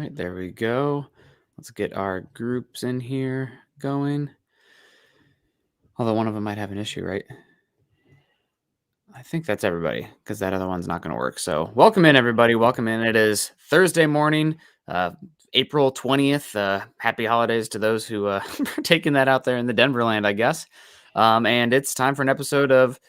right, there we go. Let's get our groups in here going. Although one of them might have an issue, right? I think that's everybody because that other one's not going to work. So welcome in, everybody. Welcome in. It is Thursday morning, April 20th. Happy holidays to those who are taking that out there in the Denver land, I guess. And it's time for an episode of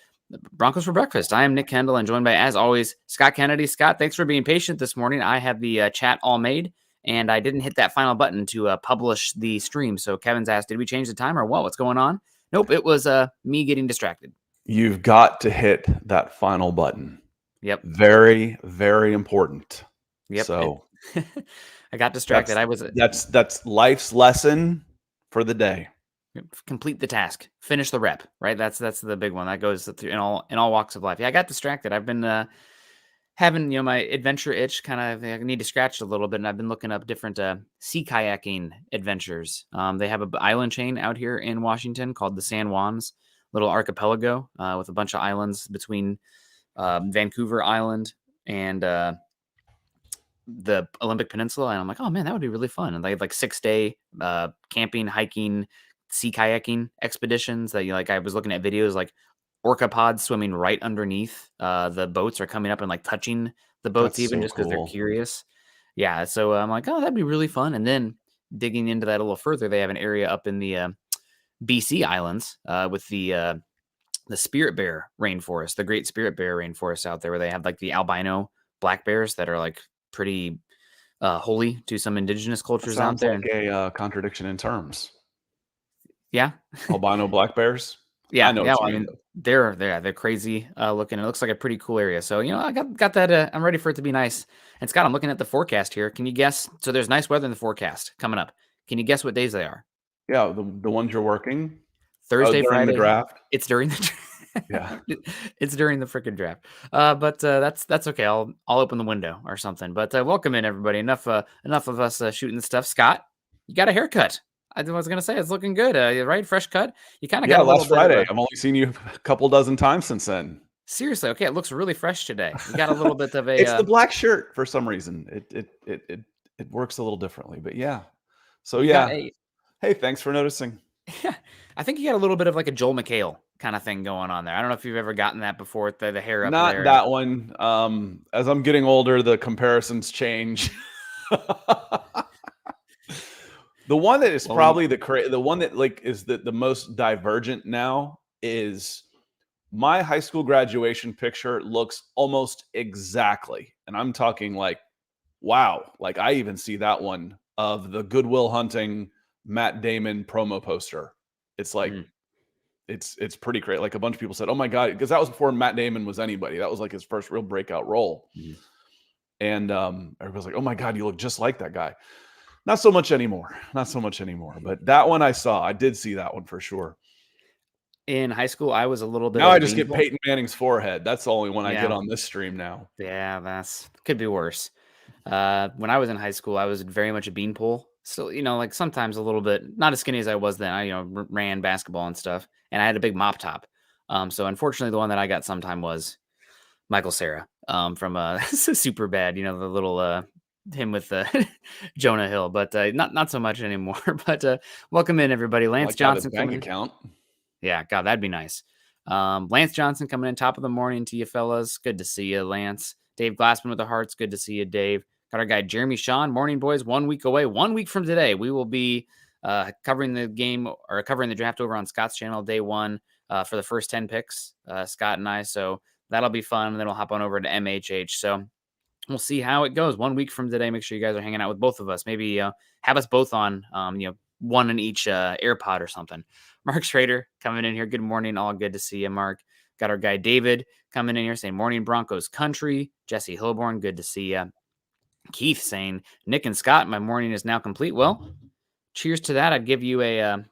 Broncos for Breakfast. I am Nick Kendell and joined by, as always, Scott Kennedy. Scott, thanks for being patient this morning. I have the chat all made, and I didn't hit that final button to publish the stream. So Kevin's asked, did we change the time or what? What's going on? Nope, it was me getting distracted. You've got to hit that final button. Yep. Very, very important. Yep. So I got distracted. That's life's lesson for the day. Complete the task. Finish the rep. Right. That's the big one that goes through in all walks of life. Yeah, I got distracted. I've been having my adventure itch. Kind of, I need to scratch a little bit, and I've been looking up different sea kayaking adventures. They have an island chain out here in Washington called the San Juans. Little archipelago with a bunch of islands between Vancouver Island and the Olympic Peninsula. And I'm like, oh man, that would be really fun. And they have like 6-day camping, hiking, sea kayaking expeditions that I was looking at videos like orca pods swimming right underneath the boats are coming up and like touching the boats. That's even so just because they're curious. Yeah. So I'm like, oh, that'd be really fun. And then digging into that a little further, they have an area up in the BC Islands with the Spirit Bear rainforest, the Great Spirit Bear rainforest out there, where they have like the albino black bears that are like pretty holy to some indigenous cultures out there. Sounds like a contradiction in terms. Yeah, albino black bears. Yeah, I know. Yeah, I mean, they're crazy looking. It looks like a pretty cool area. So I got that. I'm ready for it to be nice. And Scott, I'm looking at the forecast here. Can you guess? So there's nice weather in the forecast coming up. Can you guess what days they are? Yeah, the ones you're working. Thursday, during Friday. The draft. It's during the draft. Yeah, it's during the freaking draft. But that's okay. I'll open the window or something. But welcome in, everybody. Enough of us shooting the stuff. Scott, you got a haircut. I was gonna say it's looking good. Right, fresh cut. You kind of got a little last Friday. I've only seen you a couple dozen times since then. Seriously, okay. It looks really fresh today. You got a little bit of a. It's the black shirt for some reason. It works a little differently, but yeah. So yeah. Hey, thanks for noticing. Yeah, I think you got a little bit of like a Joel McHale kind of thing going on there. I don't know if you've ever gotten that before with the hair up there. Not that one. As I'm getting older, the comparisons change. The one that is probably the one that is the most divergent now is my high school graduation picture looks almost exactly. And I'm talking like, wow. Like I even see that one of the Goodwill Hunting Matt Damon promo poster. It's like, it's pretty great. Like a bunch of people said, oh my God, because that was before Matt Damon was anybody. That was like his first real breakout role. Mm-hmm. And everybody's like, oh my God, you look just like that guy. Not so much anymore. But that one I did see that one for sure. In high school, I was a little bit. Now I just get Peyton Manning's forehead. That's the only one I get on this stream now. Yeah, that's could be worse. When I was in high school, I was very much a beanpole. So, like sometimes a little bit, not as skinny as I was then. I, ran basketball and stuff, and I had a big mop top. So unfortunately, the one that I got sometime was Michael Cera from Super Bad. The little him with Jonah Hill, but not so much anymore. But welcome in, everybody. Lance Johnson bank account. Yeah, God, that'd be nice. Lance Johnson coming in top of the morning to you fellas. Good to see you, Lance. Dave Glassman with the hearts. Good to see you, Dave. Got our guy Jeremy Sean. Morning, boys. 1 week away. 1 week from today, we will be covering the game or covering the draft over on Scott's channel day one for the first 10 picks, Scott and I. So that'll be fun. And then we'll hop on over to MHH. So we'll see how it goes. 1 week from today. Make sure you guys are hanging out with both of us. Maybe have us both on, one in each AirPod or something. Mark Schrader coming in here. Good morning. All good to see you, Mark. Got our guy David coming in here saying morning Broncos country. Jesse Hilborn, good to see you. Keith saying Nick and Scott, my morning is now complete. Well, cheers to that. I'd give you a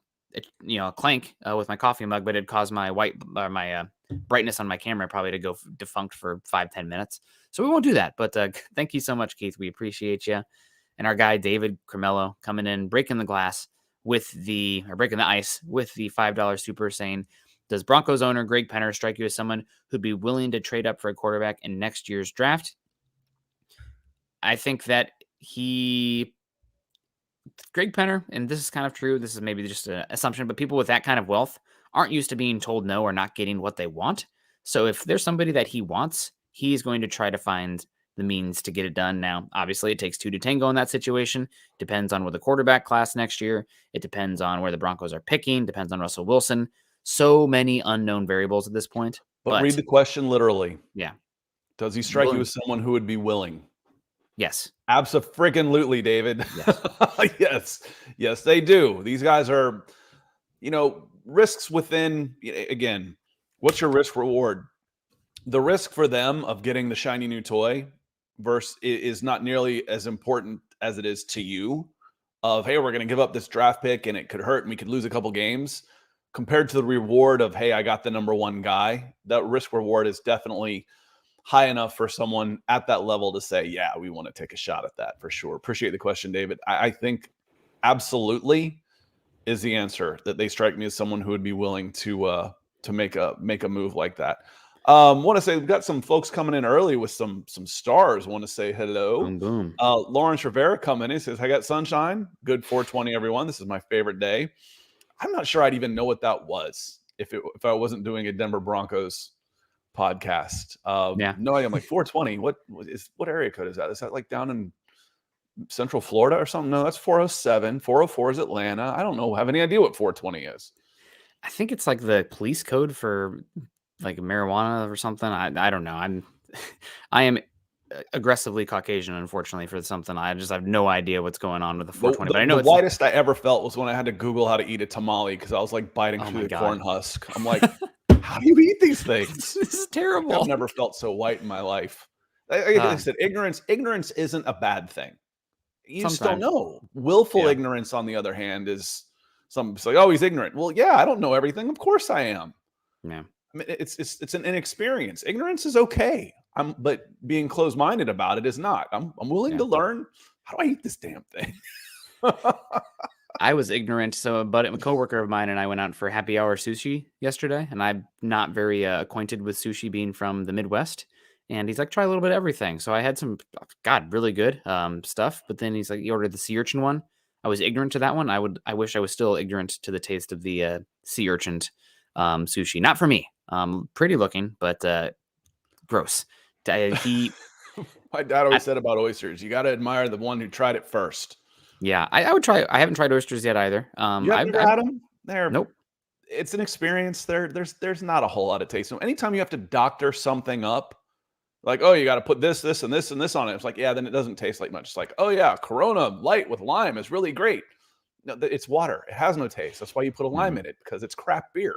clank with my coffee mug, but it'd cause my brightness on my camera probably to go defunct for 5-10 minutes. So we won't do that. But thank you so much, Keith. We appreciate you. And our guy David Cremello coming in, breaking the ice with the $5 super, saying, does Broncos owner Greg Penner strike you as someone who'd be willing to trade up for a quarterback in next year's draft? I think that Greg Penner, and this is kind of true. This is maybe just an assumption, but people with that kind of wealth aren't used to being told no or not getting what they want. So if there's somebody that he wants, he's going to try to find the means to get it done. Now, obviously, it takes two to tango in that situation. Depends on where the quarterback class next year. It depends on where the Broncos are picking. Depends on Russell Wilson. So many unknown variables at this point. But read the question literally. Yeah. Does he strike you as someone who would be willing? Yes. Abso-freaking-lutely, David. Yes. Yes, they do. These guys are, risks within, again, what's your risk reward? The risk for them of getting the shiny new toy is not nearly as important as it is to you of, hey, we're going to give up this draft pick and it could hurt and we could lose a couple games, compared to the reward of, hey, I got the number one guy. That risk reward is definitely high enough for someone at that level to say, yeah, we want to take a shot at that for sure. Appreciate the question, David. I think absolutely is the answer, that they strike me as someone who would be willing to make a move like that. Want to say we've got some folks coming in early with some stars. Want to say hello. Boom, boom. Lawrence Rivera coming in. He says, I got sunshine. Good 420, everyone. This is my favorite day. I'm not sure I'd even know what that was if I wasn't doing a Denver Broncos podcast. No idea. I'm like, 420. What area code is that? Is that like down in Central Florida or something? No, that's 407. 404 is Atlanta. I don't know. Have any idea what 420 is? I think it's like the police code for like marijuana or something. I don't know. I am aggressively Caucasian, unfortunately, for something. I just have no idea what's going on with the 420. But I know the whitest I ever felt was when I had to Google how to eat a tamale because I was like biting through the corn husk. I'm like, how do you eat these things? This is terrible. I've never felt so white in my life. Like I said, ignorance isn't a bad thing. You just don't know. Willful ignorance, on the other hand, is it's like, oh, he's ignorant. Well, yeah, I don't know everything. Of course I am. Yeah. I mean, it's an inexperience. Ignorance is okay. But being closed-minded about it is not. I'm willing to learn. How do I eat this damn thing? I was ignorant. So a coworker of mine and I went out for happy hour sushi yesterday, and I'm not very acquainted with sushi, being from the Midwest. And he's like, try a little bit of everything. So I had some, really good stuff. But then he's like, he ordered the sea urchin one. I was ignorant to that one. I wish I was still ignorant to the taste of the sea urchin sushi. Not for me. Pretty looking, but gross. My dad always said about oysters, you got to admire the one who tried it first. Yeah, I would try. I haven't tried oysters yet either. You haven't had them? Nope. It's an experience. There's not a whole lot of taste. So anytime you have to doctor something up, like, oh, you got to put this, and this, and this on it. It's like, yeah, then it doesn't taste like much. It's like, oh yeah, Corona Light with lime is really great. No, it's water. It has no taste. That's why you put a lime in it, because it's crap beer.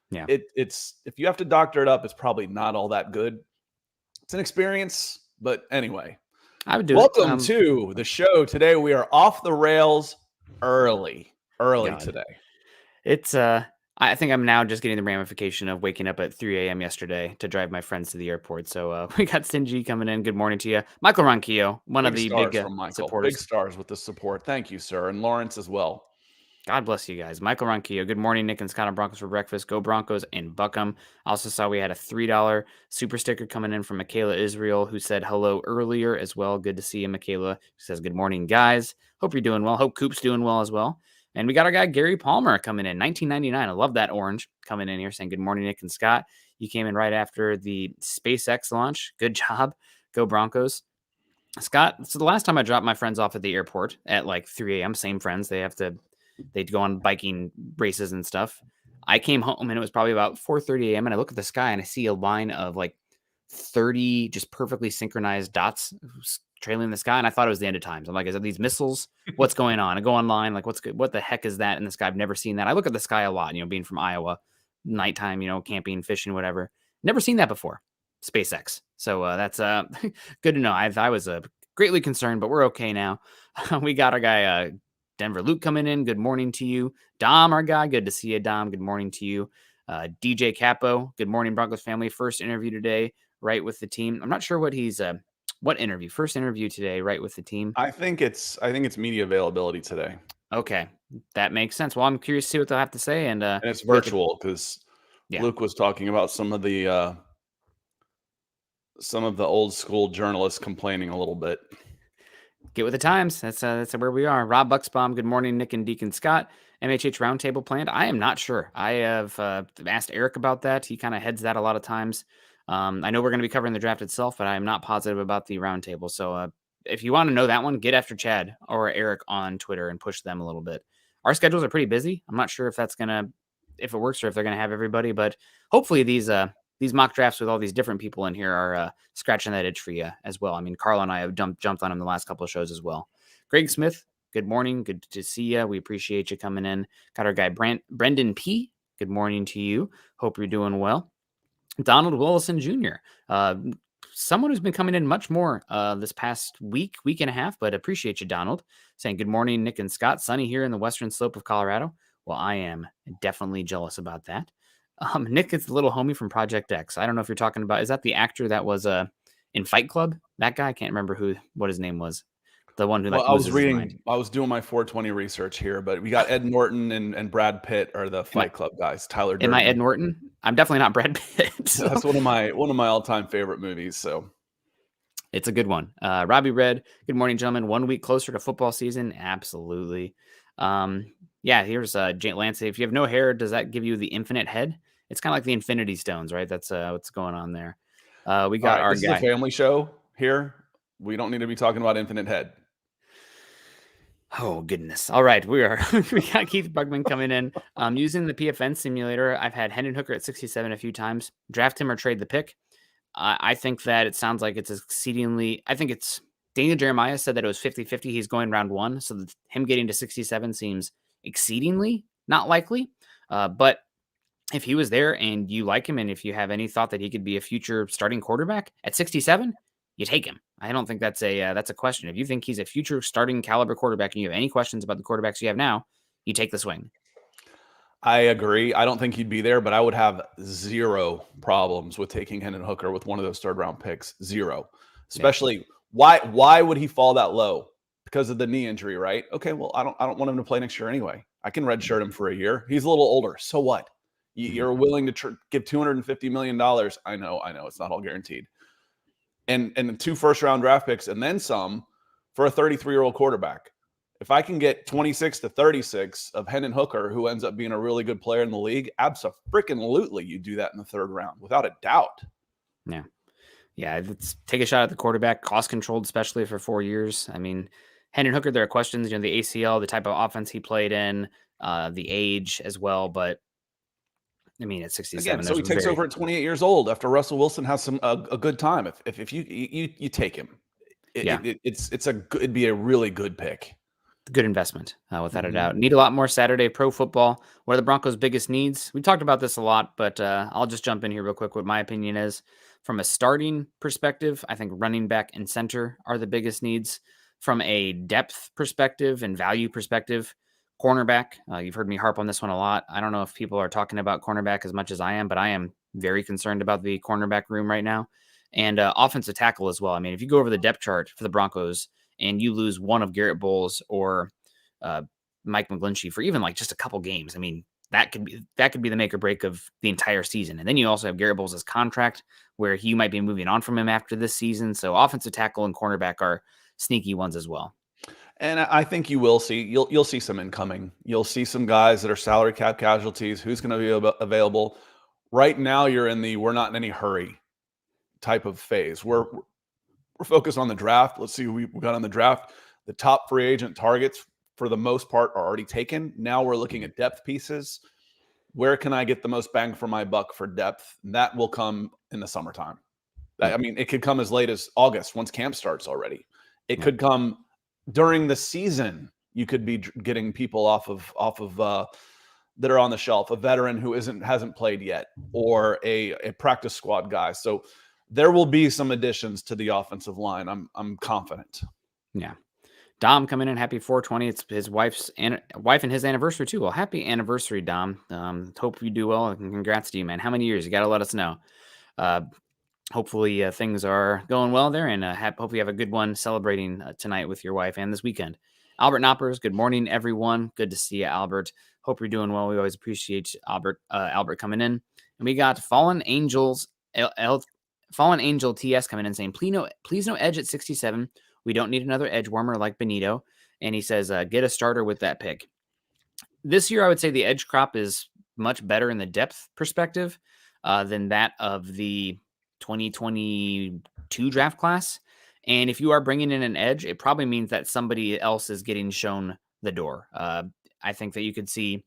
Yeah. It's if you have to doctor it up, it's probably not all that good. It's an experience, but anyway. I would do Welcome to the show. Today we are off the rails early today. It's I think I'm now just getting the ramification of waking up at 3 a.m. yesterday to drive my friends to the airport. So we got Stingy coming in. Good morning to you. Michael Ronquillo, one of the big supporters. Big stars with the support. Thank you, sir. And Lawrence as well. God bless you guys. Michael Ronquillo. Good morning, Nick and Scott on Broncos for breakfast. Go Broncos and buck 'em. I also saw we had a $3 super sticker coming in from Michaela Israel, who said hello earlier as well. Good to see you, Michaela. She says, good morning, guys. Hope you're doing well. Hope Coop's doing well as well. And we got our guy Gary Palmer coming in, 1999. I love that orange coming in here saying, good morning, Nick and Scott. You came in right after the SpaceX launch. Good job. Go Broncos. Scott, so the last time I dropped my friends off at the airport at like 3 a.m., same friends, they'd go on biking races and stuff. I came home and it was probably about 4:30 a.m. and I look at the sky and I see a line of like 30 just perfectly synchronized dots trailing the sky. And I thought it was the end of times. I'm like, is it these missiles? What's going on? I go online, like, what the heck is that in the sky? I've never seen that. I look at the sky a lot, being from Iowa, nighttime, camping, fishing, whatever. Never seen that before. SpaceX. So that's good to know. I was greatly concerned, but we're okay now. We got our guy, Denver Luke, coming in. Good morning to you. Dom, our guy. Good to see you, Dom. Good morning to you. DJ Capo. Good morning, Broncos family. First interview today, right with the team. I'm not sure what he's what interview. First interview today, right with the team. I think it's media availability today. Okay, that makes sense. Well, I'm curious to see what they'll have to say, and it's virtual because Luke was talking about some of the old school journalists complaining a little bit. Get with the times. That's where we are. Rob Bucksbaum, good morning, Nick and Deacon Scott. MHH Roundtable planned? I am not sure. I have asked Eric about that. He kind of heads that a lot of times. I know we're going to be covering the draft itself, but I am not positive about the roundtable. So if you want to know that one, get after Chad or Eric on Twitter and push them a little bit. Our schedules are pretty busy. I'm not sure if it works or if they're going to have everybody, but hopefully these mock drafts with all these different people in here are scratching that itch for you as well. I mean, Carl and I have jumped on him the last couple of shows as well. Greg Smith, good morning. Good to see you. We appreciate you coming in. Got our guy Brendan P. Good morning to you. Hope you're doing well. Donald Willison Jr., someone who's been coming in much more this past week and a half, but appreciate you, Donald. Saying good morning, Nick and Scott. Sunny here in the western slope of Colorado. Well, I am definitely jealous about that. Nick is the little homie from Project X. I don't know if you're talking about, is that the actor that was in Fight Club? That guy? I can't remember what his name was. The one who I was doing my 420 research here, but we got Ed Norton and Brad Pitt are the Fight Club guys. Tyler Durden. Am I Ed Norton? I'm definitely not Brad Pitt. So. That's one of my all-time favorite movies. So it's a good one. Robbie Red, good morning, gentlemen. 1 week closer to football season. Absolutely. Yeah, here's Lance. If you have no hair, does that give you the infinite head? It's kind of like the Infinity Stones, right? That's what's going on there. We got our this guy. Is a family show here. We don't need to be talking about infinite head. Oh, goodness. All right. We got Keith Bugman coming in. Using the PFN simulator, I've had Hendon Hooker at 67 a few times. Draft him or trade the pick. I think that it sounds like it's exceedingly... I think it's... Daniel Jeremiah said that it was 50-50. He's going round one. So him getting to 67 seems exceedingly not likely. But if he was there and you like him, and if you have any thought that he could be a future starting quarterback at 67, you take him. I don't think that's a question. If you think he's a future starting caliber quarterback and you have any questions about the quarterbacks you have now, you take the swing. I agree. I don't think he'd be there, but I would have zero problems with taking Hendon Hooker with one of those third-round picks. Zero. Especially, why would he fall that low? Because of the knee injury, right? Okay, well, I don't want him to play next year anyway. I can redshirt him for a year. He's a little older. So what? You're willing to give $250 million. I know. It's not all guaranteed. And 2 first-round draft picks and then some for a 33-year-old quarterback. If I can get 26 to 36 of Hendon Hooker, who ends up being a really good player in the league, abso-freaking-lutely you do that in the 3rd round, without a doubt. Yeah, let's take a shot at the quarterback, cost-controlled, especially for 4 years. I mean, Hendon Hooker, there are questions, the ACL, the type of offense he played in, the age as well, but I mean, at 67, again, so he takes over at 28 years old after Russell Wilson has a good time. If you take him, it'd be a really good pick. Good investment, without a doubt. Need a lot more Saturday Pro Football. What are the Broncos' biggest needs? We talked about this a lot, but I'll just jump in here real quick. What my opinion is, from a starting perspective, I think running back and center are the biggest needs. From a depth perspective and value perspective, cornerback. You've heard me harp on this one a lot. I don't know if people are talking about cornerback as much as I am, but I am very concerned about the cornerback room right now. And offensive tackle as well. I mean, if you go over the depth chart for the Broncos and you lose one of Garrett Bowles or Mike McGlinchey for even like just a couple games, I mean, that could be the make or break of the entire season. And then you also have Garrett Bowles' contract where he might be moving on from him after this season. So offensive tackle and cornerback are sneaky ones as well. And I think you'll see some incoming. You'll see some guys that are salary cap casualties. Who's going to be available? Right now, you're in the we're not in any hurry type of phase. We're focused on the draft. Let's see who we got on the draft. The top free agent targets, for the most part, are already taken. Now we're looking at depth pieces. Where can I get the most bang for my buck for depth? And that will come in the summertime. I mean, it could come as late as August once camp starts already. It could come during the season. You could be getting people off of that are on the shelf, a veteran who hasn't played yet, or a practice squad guy. So there will be some additions to the offensive line. I'm confident. Yeah. Dom coming in, happy 420. It's his wife and his anniversary too. Well, happy anniversary, Dom. Hope you do well, and congrats to you, man. How many years? You got to let us know. Hopefully things are going well there, and hope you have a good one celebrating tonight with your wife and this weekend. Albert Knoppers, good morning, everyone. Good to see you, Albert. Hope you're doing well. We always appreciate Albert coming in. And we got Fallen Angel TS coming in saying, please no edge at 67. We don't need another edge warmer like Benito. And he says, get a starter with that pick. This year, I would say the edge crop is much better in the depth perspective than that of the 2022 draft class. And if you are bringing in an edge, it probably means that somebody else is getting shown the door. I think that you could see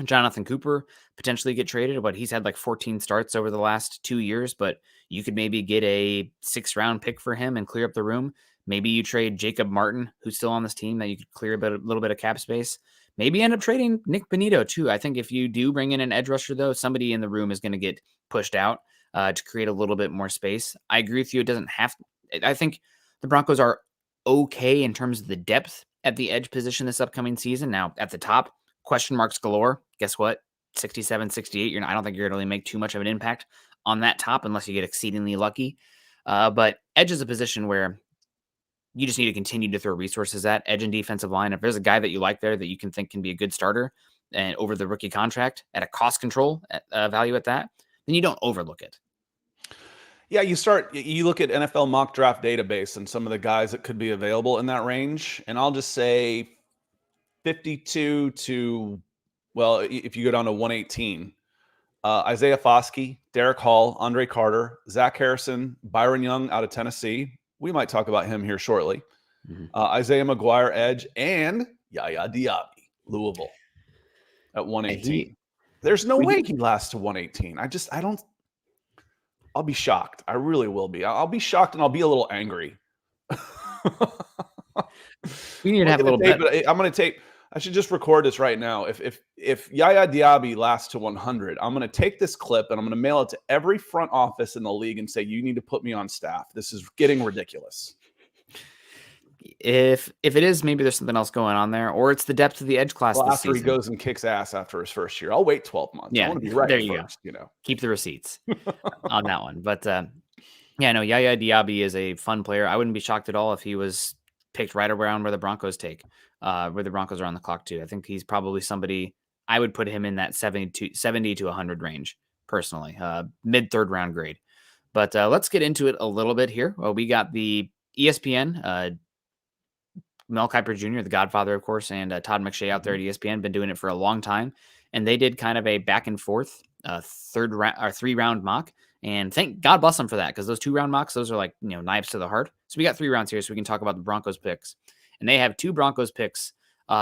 Jonathan Cooper potentially get traded, but he's had like 14 starts over the last 2 years, but you could maybe get a 6th round pick for him and clear up the room. Maybe you trade Jacob Martin, who's still on this team, that you could clear a little bit of cap space. Maybe end up trading Nick Benito too. I think if you do bring in an edge rusher, though, somebody in the room is going to get pushed out to create a little bit more space. I agree with you. It doesn't have to. I think the Broncos are okay in terms of the depth at the edge position this upcoming season. Now, at the top, question marks galore. Guess what? 67, 68. I don't think you're going to really make too much of an impact on that top unless you get exceedingly lucky. But edge is a position where you just need to continue to throw resources at edge and defensive line. If there's a guy that you like there that you can think can be a good starter and over the rookie contract at a cost control value at that, then you don't overlook it. Yeah, you look at NFL mock draft database and some of the guys that could be available in that range. And I'll just say 52 to, well, if you go down to 118, Isaiah Foskey, Derek Hall, Andre Carter, Zach Harrison, Byron Young out of Tennessee. We might talk about him here shortly. Isaiah McGuire, edge, and Yaya Diaby, Louisville at 118. There's no way he lasts to 118. I'll be shocked. I really will be. I'll be shocked and I'll be a little angry. We need to have a little bit. I'm going to take. I should just record this right now. If Yaya Diaby lasts to 100, I'm going to take this clip and I'm going to mail it to every front office in the league and say, you need to put me on staff. This is getting ridiculous. If it is, maybe there's something else going on there, or it's the depth of the edge class. Well, after he goes and kicks ass after his first year, I'll wait 12 months. Yeah, I want to be right. There you first, go. Keep the receipts on that one. But no, Yaya Diaby is a fun player. I wouldn't be shocked at all if he was picked right around where the Broncos take. Where the Broncos are on the clock too. I think he's probably somebody I would put him in that 70 to 100 range personally, mid 3rd round grade. But let's get into it a little bit here. Well, we got the ESPN, Mel Kiper Jr., the Godfather, of course, and Todd McShay out there at ESPN, been doing it for a long time, and they did kind of a back and forth 3-round mock. And thank God bless them for that, because those 2-round mocks, those are like knives to the heart. So we got 3 rounds here, so we can talk about the Broncos picks. And they have 2 Broncos picks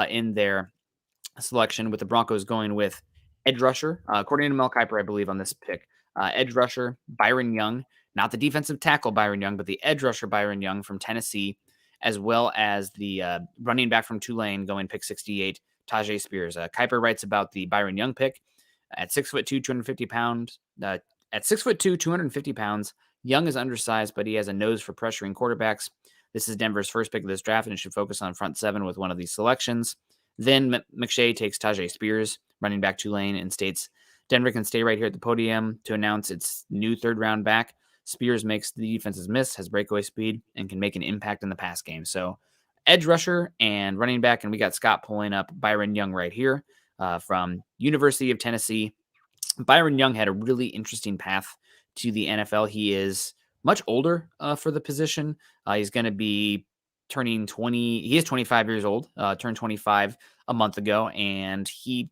in their selection, with the Broncos going with edge rusher. According to Mel Kiper, I believe, on this pick, edge rusher Byron Young, not the defensive tackle Byron Young, but the edge rusher Byron Young from Tennessee, as well as the running back from Tulane going pick 68, Tajay Spears. Kiper writes about the Byron Young pick at 6'2", 250 pounds. At 6'2", 250 pounds, Young is undersized, but he has a nose for pressuring quarterbacks. This is Denver's first pick of this draft, and it should focus on front 7 with one of these selections. Then McShay takes Tajay Spears, running back Tulane, and states Denver can stay right here at the podium to announce its new 3rd round back. Spears makes the defenses miss, has breakaway speed, and can make an impact in the pass game. So edge rusher and running back, and we got Scott pulling up Byron Young right here from University of Tennessee. Byron Young had a really interesting path to the NFL. He is much older for the position. He's going to be turning 20. He is 25 years old, turned 25 a month ago. And he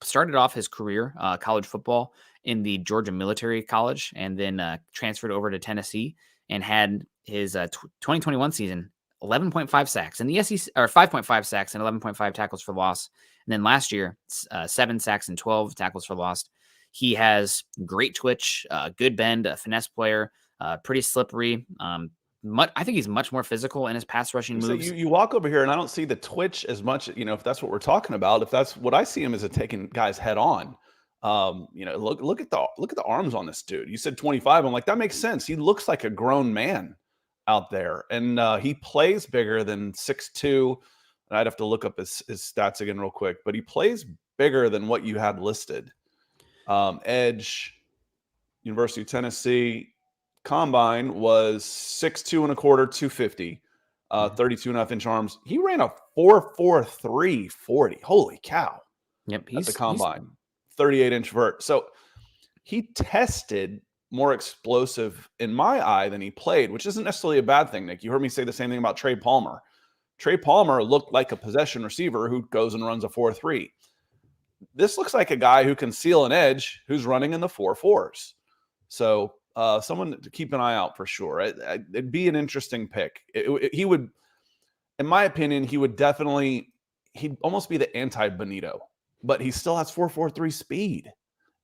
started off his career, college football, in the Georgia Military College, and then transferred over to Tennessee and had his 2021 season 11.5 sacks in the SEC, or 5.5 sacks and 11.5 tackles for loss. And then last year, 7 sacks and 12 tackles for loss. He has great twitch, good bend, a finesse player, pretty slippery. I think he's much more physical in his pass rushing moves. So you walk over here and I don't see the twitch as much, if that's what we're talking about. If that's what I see him as, taking guys head on. Look at the arms on this dude. You said 25. I'm like, that makes sense. He looks like a grown man out there, and he plays bigger than 6'2". I'd have to look up his stats again real quick, but he plays bigger than what you had listed. Edge, University of Tennessee, combine was 6'2 1/4", 250, 32.5-inch arms. He ran a 4.43 40. Holy cow! Yep, he's at the combine, 38-inch vert. So he tested more explosive in my eye than he played, which isn't necessarily a bad thing, Nick. You heard me say the same thing about Trey Palmer. Trey Palmer looked like a possession receiver who goes and runs a 4-3. This looks like a guy who can seal an edge who's running in the 4-4s. So someone to keep an eye out for sure. It'd be an interesting pick. He would, in my opinion, he'd almost be the anti-Benito, but he still has 4.43 speed.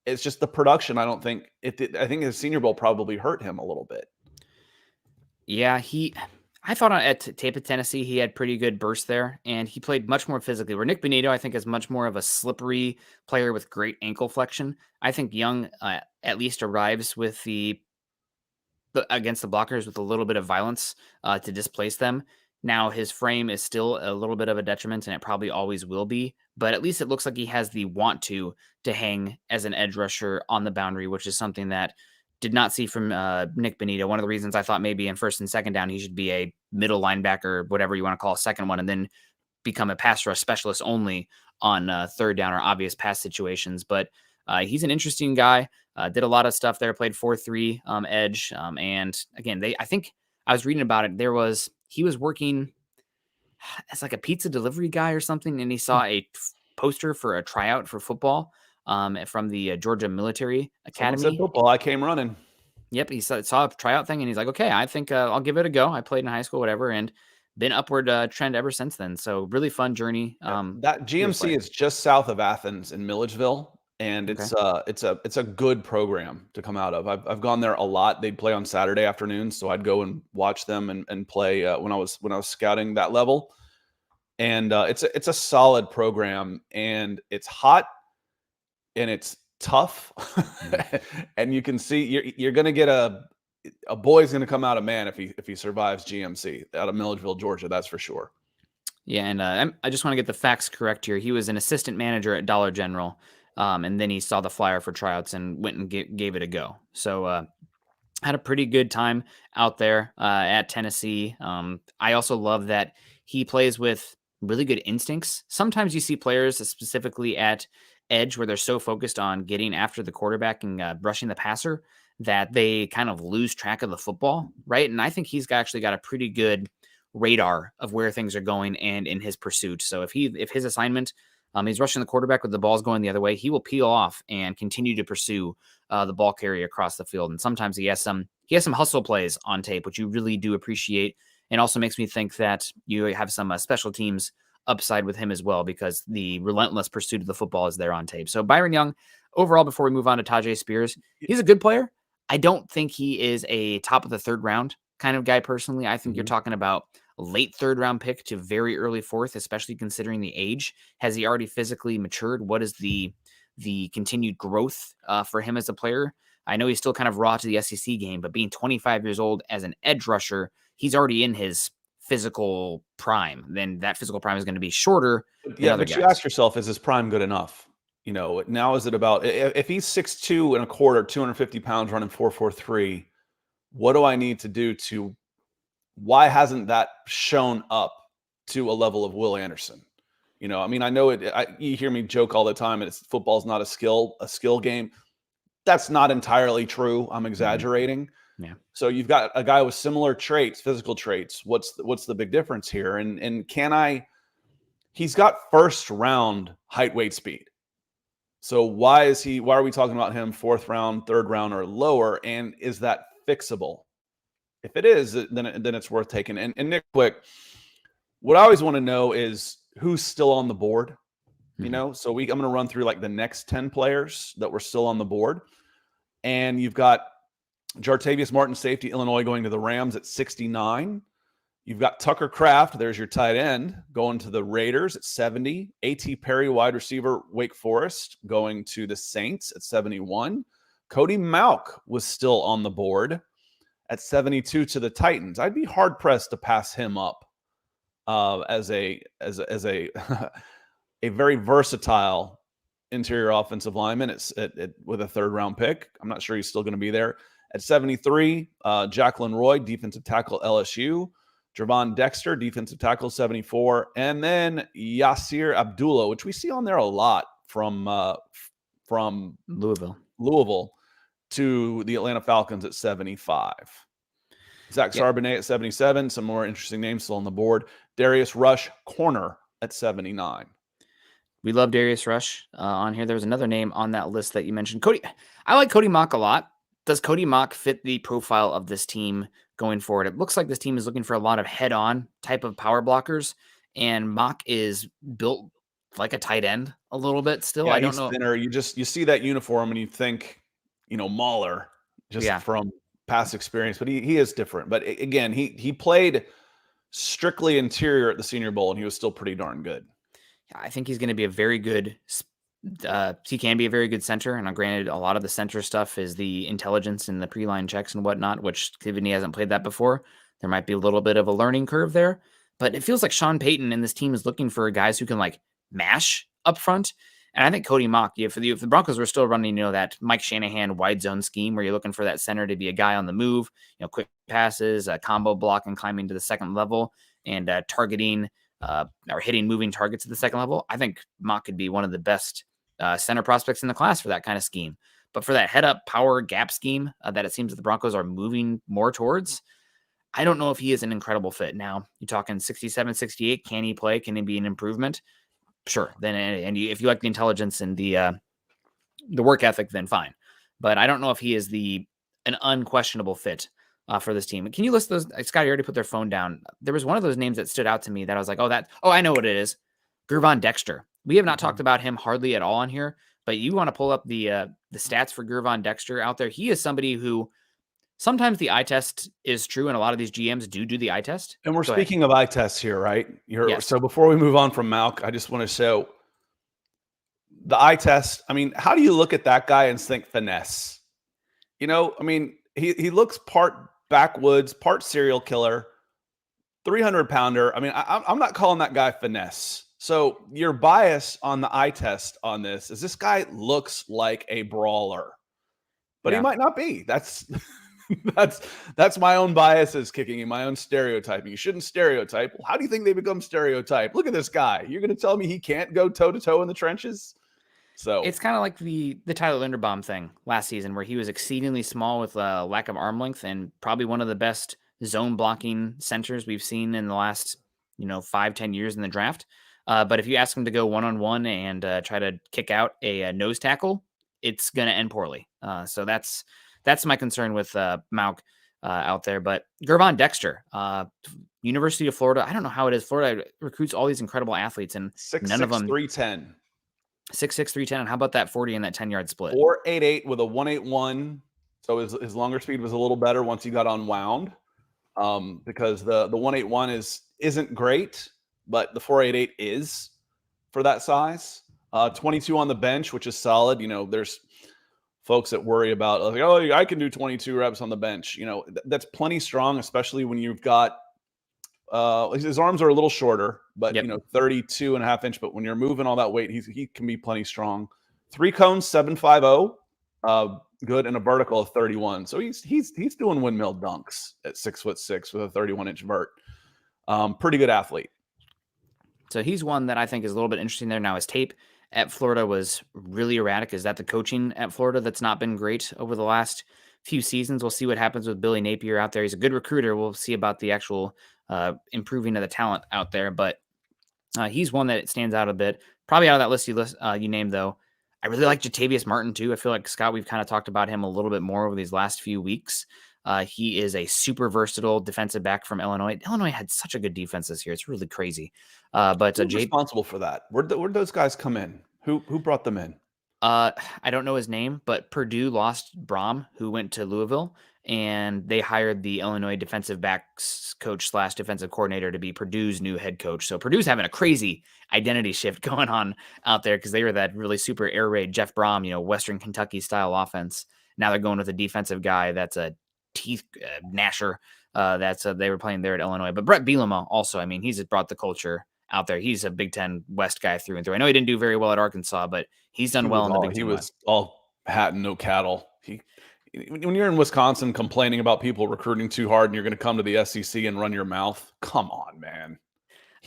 It's just the production. I think his Senior Bowl probably hurt him a little bit. Yeah, I thought at tape at Tennessee, he had pretty good burst there, and he played much more physically. Where Nick Benito, I think, is much more of a slippery player with great ankle flexion. I think Young at least arrives with against the blockers with a little bit of violence to displace them. Now, his frame is still a little bit of a detriment, and it probably always will be, but at least it looks like he has the want to hang as an edge rusher on the boundary, which is something that did not see from Nick Benito. One of the reasons I thought maybe in first and second down, he should be a middle linebacker, whatever you want to call a second one, and then become a pass rush specialist only on third down or obvious pass situations. But he's an interesting guy. Did a lot of stuff there, played 4-3 edge. And again, I think I was reading about it. He was working as like a pizza delivery guy or something, and he saw a poster for a tryout for football from the Georgia Military Academy. Someone said football, I came running. Yep, he saw a tryout thing, and he's like, okay, I think I'll give it a go. I played in high school, whatever, and been upward trend ever since then. So really fun journey. That GMC is just south of Athens in Milledgeville, and it's a good program to come out of. I've gone there a lot. They'd play on Saturday afternoons, so I'd go and watch them and play when I was scouting that level. And it's a solid program, and it's hot and it's tough, and you can see you're going to get a boy's going to come out of man if he survives GMC out of Milledgeville, Georgia. That's for sure. Yeah, and I just want to get the facts correct here. He was an assistant manager at Dollar General, and then he saw the flyer for tryouts and went and gave it a go. So had a pretty good time out there at Tennessee. I also love that he plays with really good instincts. Sometimes you see players specifically at edge where they're so focused on getting after the quarterback and rushing the passer that they kind of lose track of the football, right? And I think he's actually got a pretty good radar of where things are going and in his pursuit. So if his assignment, he's rushing the quarterback with the ball's going the other way, he will peel off and continue to pursue the ball carrier across the field. And sometimes he has some hustle plays on tape, which you really do appreciate. And also makes me think that you have some special teams upside with him as well, because the relentless pursuit of the football is there on tape. So Byron Young, overall, before we move on to Tajay Spears, he's a good player. I don't think he is a top of the third round kind of guy personally. I think you're talking about late third round pick to very early fourth, especially considering the age. Has he already physically matured? What is the continued growth for him as a player? I know he's still kind of raw to the SEC game, but being 25 years old as an edge rusher, he's already in his physical prime. Then that physical prime is going to be shorter. Yeah, but you ask yourself, is his prime good enough? You know, now is it about, if he's 6'2" and a quarter, 250 pounds running 4.43, what do I need to do why hasn't that shown up to a level of Will Anderson? You know, I mean, I know you hear me joke all the time, and football's not a skill game. That's not entirely true. I'm exaggerating. Yeah. So you've got a guy with similar traits, physical traits. What's the big difference here? And he's got first round height, weight, speed. So why are we talking about him fourth round, third round, or lower? And is that fixable? If it is, then it's worth taking. And Nick, quick, what I always want to know is who's still on the board. You know, so I'm going to run through like the next 10 players that were still on the board. And you've got Jartavius Martin, safety, Illinois, going to the Rams at 69. You've got Tucker Kraft, there's your tight end, going to the Raiders at 70. A.T. Perry, wide receiver, Wake Forest, going to the Saints at 71. Cody Mauch was still on the board at 72 to the Titans. I'd be hard pressed to pass him up as a a very versatile interior offensive lineman with a third round pick. I'm not sure he's still going to be there. At 73, Jacqueline Roy, defensive tackle, LSU. Javon Dexter, defensive tackle, 74. And then Yasir Abdullah, which we see on there a lot from Louisville. to the Atlanta Falcons at 75. Zach Charbonnet at 77. Some more interesting names still on the board. Darius Rush, corner, at 79. We love Darius Rush on here. There was another name on that list that you mentioned. Cody. I like Cody Mauch a lot. Does Cody Mauch fit the profile of this team going forward? It looks like this team is looking for a lot of head-on type of power blockers, and Mauch is built like a tight end a little bit still. Yeah, I don't know. Thinner. You see that uniform and you think, Mahler, just from past experience, but he is different. But again, he played strictly interior at the Senior Bowl, and he was still pretty darn good. I think he's going to be a very good he can be a very good center. And granted, a lot of the center stuff is the intelligence and the pre-line checks and whatnot, which given he hasn't played that before, there might be a little bit of a learning curve there. But it feels like Sean Payton and this team is looking for guys who can like mash up front. And I think Cody Mauch, if the Broncos were still running, that Mike Shanahan wide zone scheme where you're looking for that center to be a guy on the move, quick passes, combo block and climbing to the second level and targeting or hitting moving targets at the second level, I think Mauch could be one of the best center prospects in the class for that kind of scheme. But for that head up power gap scheme that it seems that the Broncos are moving more towards, I don't know if he is an incredible fit. Now, you're talking 67, 68. Can he play? Can he be an improvement? Sure. Then, if you like the intelligence and the work ethic, then fine. But I don't know if he is an unquestionable fit for this team. Can you list those? Scott, you already put their phone down. There was one of those names that stood out to me that I was like, I know what it is. Gervon Dexter. We have not talked about him hardly at all on here, but you want to pull up the stats for Gervon Dexter out there. He is somebody who sometimes the eye test is true, and a lot of these GMs do the eye test. And we're speaking of eye tests here, right? Yes. So before we move on from Mauch, I just want to show the eye test. I mean, how do you look at that guy and think finesse? He looks part backwoods, part serial killer, 300-pounder. I mean, I'm not calling that guy finesse. So your bias on the eye test on this is guy looks like a brawler, but he might not be. That's my own biases kicking in, my own stereotyping. You shouldn't stereotype. Well, how do you think they become stereotyped? Look at this guy. You're going to tell me he can't go toe to toe in the trenches? So it's kind of like the Tyler Linderbaum thing last season, where he was exceedingly small with a lack of arm length and probably one of the best zone blocking centers we've seen in the last 5-10 years in the draft. But if you ask him to go one-on-one and try to kick out a nose tackle, it's going to end poorly. So that's my concern with Mauch out there. But Gervon Dexter, University of Florida, I don't know how it is. Florida recruits all these incredible athletes, and 6'6", none of them 310. 6'6", 310. And how about that 40 and that 10-yard split? 4.88 with a 181. So his longer speed was a little better once he got unwound, because the 181 isn't great, but the 4.88 is for that size. 22 on the bench, which is solid. There's folks that worry about, I can do 22 reps on the bench. That's plenty strong, especially when you've got his arms are a little shorter, but 32 and a half inch. But when you're moving all that weight, he can be plenty strong. 3 cones, 750, good, and a vertical of 31. So he's doing windmill dunks at 6'6" with a 31-inch vert. Pretty good athlete. So he's one that I think is a little bit interesting there. Now his tape at Florida was really erratic. Is that the coaching at Florida that's not been great over the last few seasons? We'll see what happens with Billy Napier out there. He's a good recruiter. We'll see about the actual improving of the talent out there. But he's one that stands out a bit. Probably out of that list you named, though. I really like Jatavius Martin, too. I feel like, Scott, we've kind of talked about him a little bit more over these last few weeks. He is a super versatile defensive back from Illinois. Illinois had such a good defense this year. It's really crazy. But who's responsible for that? Where'd those guys come in? Who brought them in? I don't know his name, but Purdue lost Brom, who went to Louisville, and they hired the Illinois defensive backs coach / defensive coordinator to be Purdue's new head coach. So Purdue's having a crazy identity shift going on out there, because they were that really super air raid Jeff Brom, Western Kentucky style offense. Now they're going with a defensive guy that's a teeth gnasher. They were playing there at Illinois. But Brett Bielema also, he's brought the culture out there. He's a Big Ten West guy through and through. I know he didn't do very well at Arkansas, but he's done well in the Big Ten. He was all hat and no cattle. When you're in Wisconsin complaining about people recruiting too hard and you're going to come to the SEC and run your mouth, come on, man.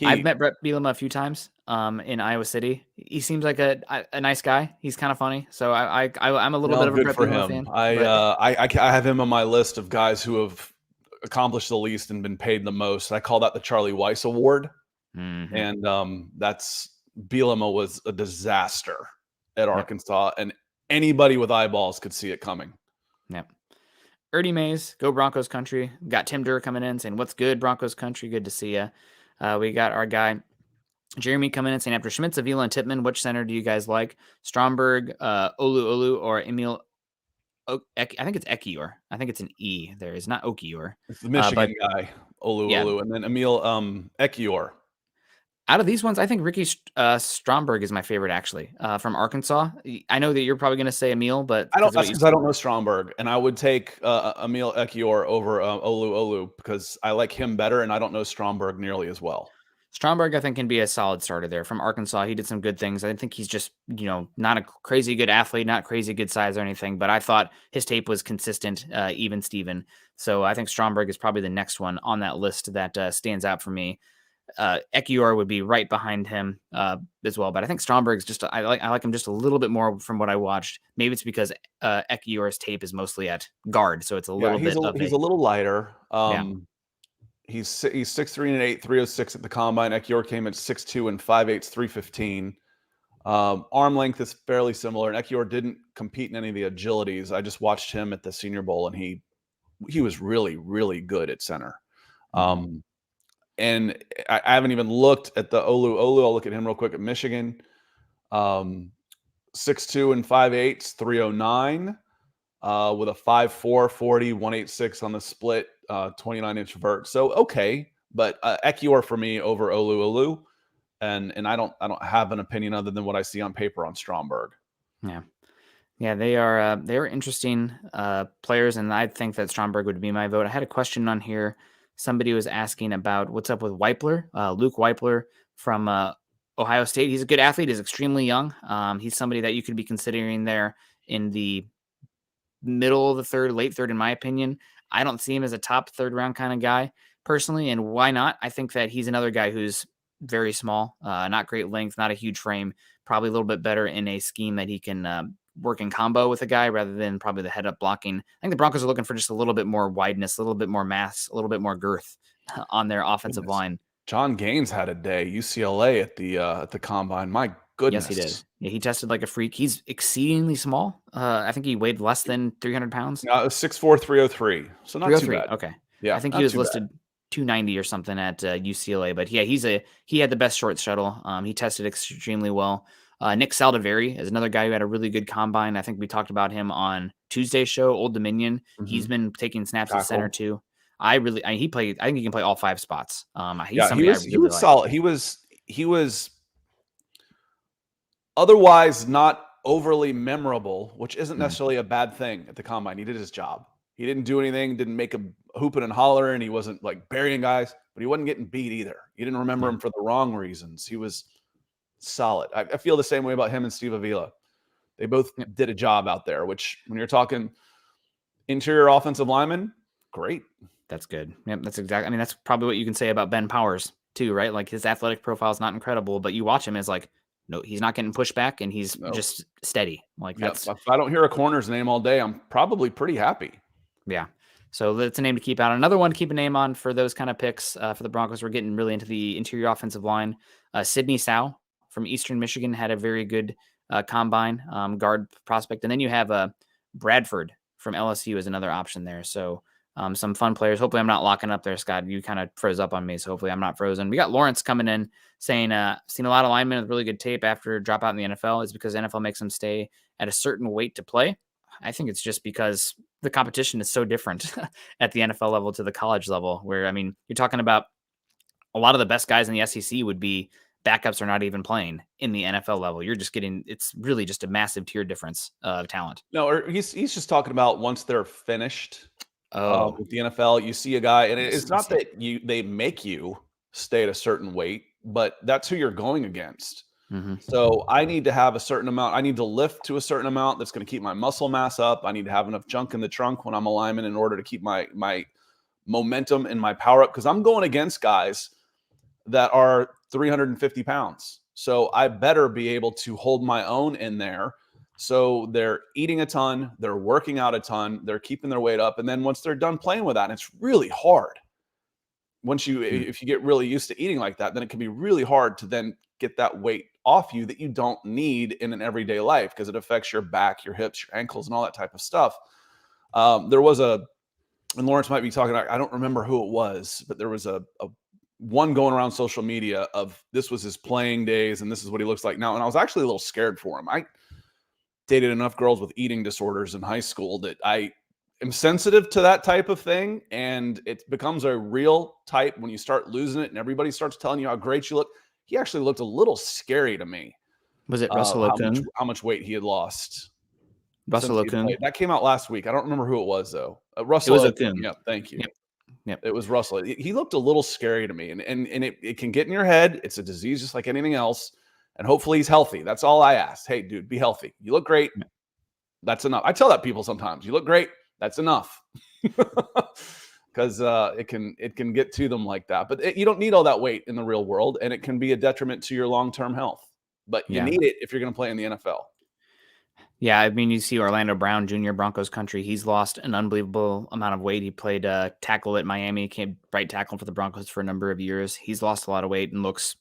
I've met Brett Bielema a few times in Iowa City. He seems like a nice guy. He's kind of funny. So I'm a little bit of a Good Brett for Bielema him. fan. I have him on my list of guys who have accomplished the least and been paid the most. I call that the Charlie Weiss Award. Mm-hmm. And that's Bielema was a disaster at Arkansas, and anybody with eyeballs could see it coming. Yep. Ernie Mays, go Broncos country. Got Tim Durr coming in saying, "What's good, Broncos country? Good to see you." We got our guy Jeremy coming in saying, "After Schmitz, Avila, and Tippmann, which center do you guys like? Stromberg, Olu, or Emil?" I think it's Ekiyor. I think it's an E. There is not Okiyor. It's the Michigan guy, Olu, and then Emil Ekiyor. Out of these ones, I think Ricky Stromberg is my favorite, actually, from Arkansas. I know that you're probably going to say Emil, but that's because I don't know Stromberg, and I would take Emil Ekiyor over Olu because I like him better, and I don't know Stromberg nearly as well. Stromberg, I think, can be a solid starter there. From Arkansas, he did some good things. I think he's just, not a crazy good athlete, not crazy good size or anything, but I thought his tape was consistent, even Steven. So I think Stromberg is probably the next one on that list that stands out for me. Ekiyor would be right behind him as well, but I think Stromberg's just I like him just a little bit more from what I watched. Maybe it's because Ekiyor's tape is mostly at guard, so it's a little bit. He's a little lighter. He's 6'3" and 8, 306 at the combine. Ekiyor came at 6'2" and 5'8", 315. Arm length is fairly similar, and Ekiyor didn't compete in any of the agilities. I just watched him at the Senior Bowl, and he was really, really good at center. And I haven't even looked at the Olu. I'll look at him real quick at Michigan. 6'2" and 5'8", 309, with a 5'4", 40, 186 on the split, 29-inch vert. So okay, but Ekiyor for me over Olu, and I don't have an opinion other than what I see on paper on Stromberg. Yeah, they are interesting players, and I think that Stromberg would be my vote. I had a question on here. Somebody was asking about what's up with Weipler, Luke Weipler from Ohio State. He's a good athlete. He's extremely young. He's somebody that you could be considering there in the middle of the third, late third, in my opinion. I don't see him as a top third round kind of guy personally, and why not? I think that he's another guy who's very small, not great length, not a huge frame, probably a little bit better in a scheme that he can work in combo with a guy rather than probably the head up blocking. I think the Broncos are looking for just a little bit more wideness, a little bit more mass, a little bit more girth on their offensive line. John Gaines had a day, UCLA at the combine. My goodness. Yes, he did. Yeah, he tested like a freak. He's exceedingly small. I think he weighed less than 300 pounds. 6'4", 303. So not too bad. Okay. Yeah, I think he was listed 290 or something at UCLA. But yeah, he had the best short shuttle. He tested extremely well. Nick Saldiveri is another guy who had a really good combine. I think we talked about him on Tuesday's show, Old Dominion. Mm-hmm. He's been taking snaps at center too. I think he can play all five spots. He was solid. He was otherwise not overly memorable, which isn't necessarily a bad thing at the combine. He did his job. He didn't do anything, didn't make a hooping and hollering. He wasn't like burying guys, but he wasn't getting beat either. You didn't remember him for the wrong reasons. He was solid. I feel the same way about him and Steve Avila. They both did a job out there, which when you're talking interior offensive lineman, great. That's good. Yep, that's exactly. I mean, that's probably what you can say about Ben Powers too, right? Like his athletic profile is not incredible, but you watch him as like, no, he's not getting pushed back, and he's just steady. Like that's. If I don't hear a corner's name all day, I'm probably pretty happy. Yeah. So that's a name to keep out. Another one to keep a name on for those kind of picks for the Broncos. We're getting really into the interior offensive line. Sidney Sow from Eastern Michigan had a very good combine guard prospect. And then you have Bradford from LSU as another option there. So some fun players. Hopefully I'm not locking up there, Scott. You kind of froze up on me, so hopefully I'm not frozen. We got Lawrence coming in saying, seen a lot of linemen with really good tape after drop out in the NFL. Is because the NFL makes them stay at a certain weight to play. I think it's just because the competition is so different at the NFL level to the college level, where, I mean, you're talking about a lot of the best guys in the SEC would be backups are not even playing in the NFL level. You're just getting, it's really just a massive tier difference of talent. No, or he's just talking about once they're finished with the NFL, you see a guy, and it's not that they make you stay at a certain weight, but that's who you're going against. Mm-hmm. So I need to have a certain amount. I need to lift to a certain amount that's going to keep my muscle mass up. I need to have enough junk in the trunk when I'm a lineman in order to keep my momentum and my power up, because I'm going against guys that are 350 pounds. So I better be able to hold my own in there. So they're eating a ton, they're working out a ton, they're keeping their weight up. And then once they're done playing with that, and it's really hard. If you get really used to eating like that, then it can be really hard to then get that weight off you that you don't need in an everyday life, because it affects your back, your hips, your ankles, and all that type of stuff. There was and Lawrence might be talking, I don't remember who it was, but there was a one going around social media of this was his playing days and this is what he looks like now. And I was actually a little scared for him. I dated enough girls with eating disorders in high school that I am sensitive to that type of thing. And it becomes a real type when you start losing it and everybody starts telling you how great you look. He actually looked a little scary to me. Was it Russell Okung? How much weight he had lost. Russell Okung. That came out last week. I don't remember who it was though. Russell. It was Okung. Yeah, thank you. Yep. It was Russell. He looked a little scary to me, and it can get in your head. It's a disease just like anything else, and hopefully he's healthy. That's all I ask. Hey, dude, be healthy. You look great. That's enough. I tell that people sometimes. You look great. That's enough, because it can get to them like that. But you don't need all that weight in the real world, and it can be a detriment to your long-term health. But you need it if you're going to play in the NFL. Yeah, I mean, you see Orlando Brown Jr., Broncos country. He's lost an unbelievable amount of weight. He played tackle at Miami, came right tackle for the Broncos for a number of years. He's lost a lot of weight and looks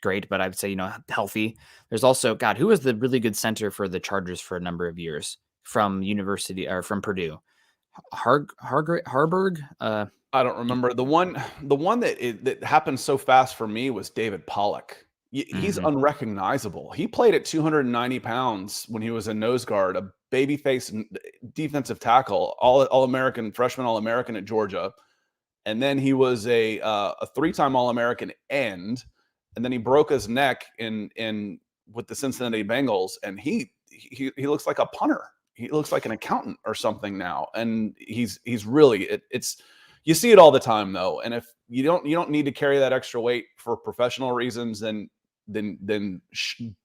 great, but I'd say, healthy. There's also, who was the really good center for the Chargers for a number of years from from Purdue? Harburg? I don't remember. The one that happened so fast for me was David Pollock. He's unrecognizable. He played at 290 pounds when he was a nose guard, a babyface defensive tackle, all-American, freshman All-American at Georgia. And then he was a 3-time All-American end. And then he broke his neck in with the Cincinnati Bengals. And he looks like a punter. He looks like an accountant or something now. And he's really, you see it all the time though. And if you don't need to carry that extra weight for professional reasons, then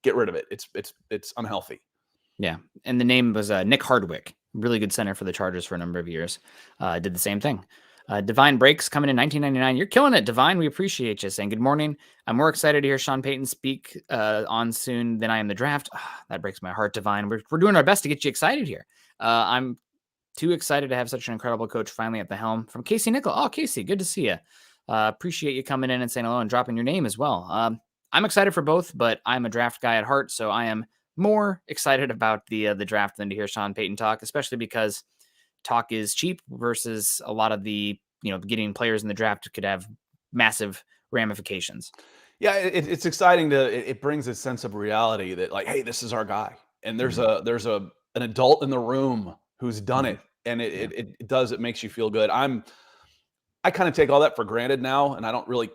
get rid of it. It's unhealthy. Yeah. And the name was Nick Hardwick, really good center for the Chargers for a number of years. Did the same thing. Divine Breaks coming in 1999. You're killing it, Divine. We appreciate you. Saying good morning. I'm more excited to hear Sean Payton speak on soon than I am the draft. That breaks my heart, Divine. We're doing our best to get you excited here. I'm too excited to have such an incredible coach finally at the helm. From Casey Nickel. Oh, Casey, good to see you. Appreciate you coming in and saying hello and dropping your name as well. I'm excited for both, but I'm a draft guy at heart, so I am more excited about the draft than to hear Sean Payton talk, especially because talk is cheap versus a lot of the, getting players in the draft could have massive ramifications. Yeah, it's exciting it brings a sense of reality that like, hey, this is our guy. And there's an adult in the room who's done it. And it makes you feel good. I kind of take all that for granted now, and I don't really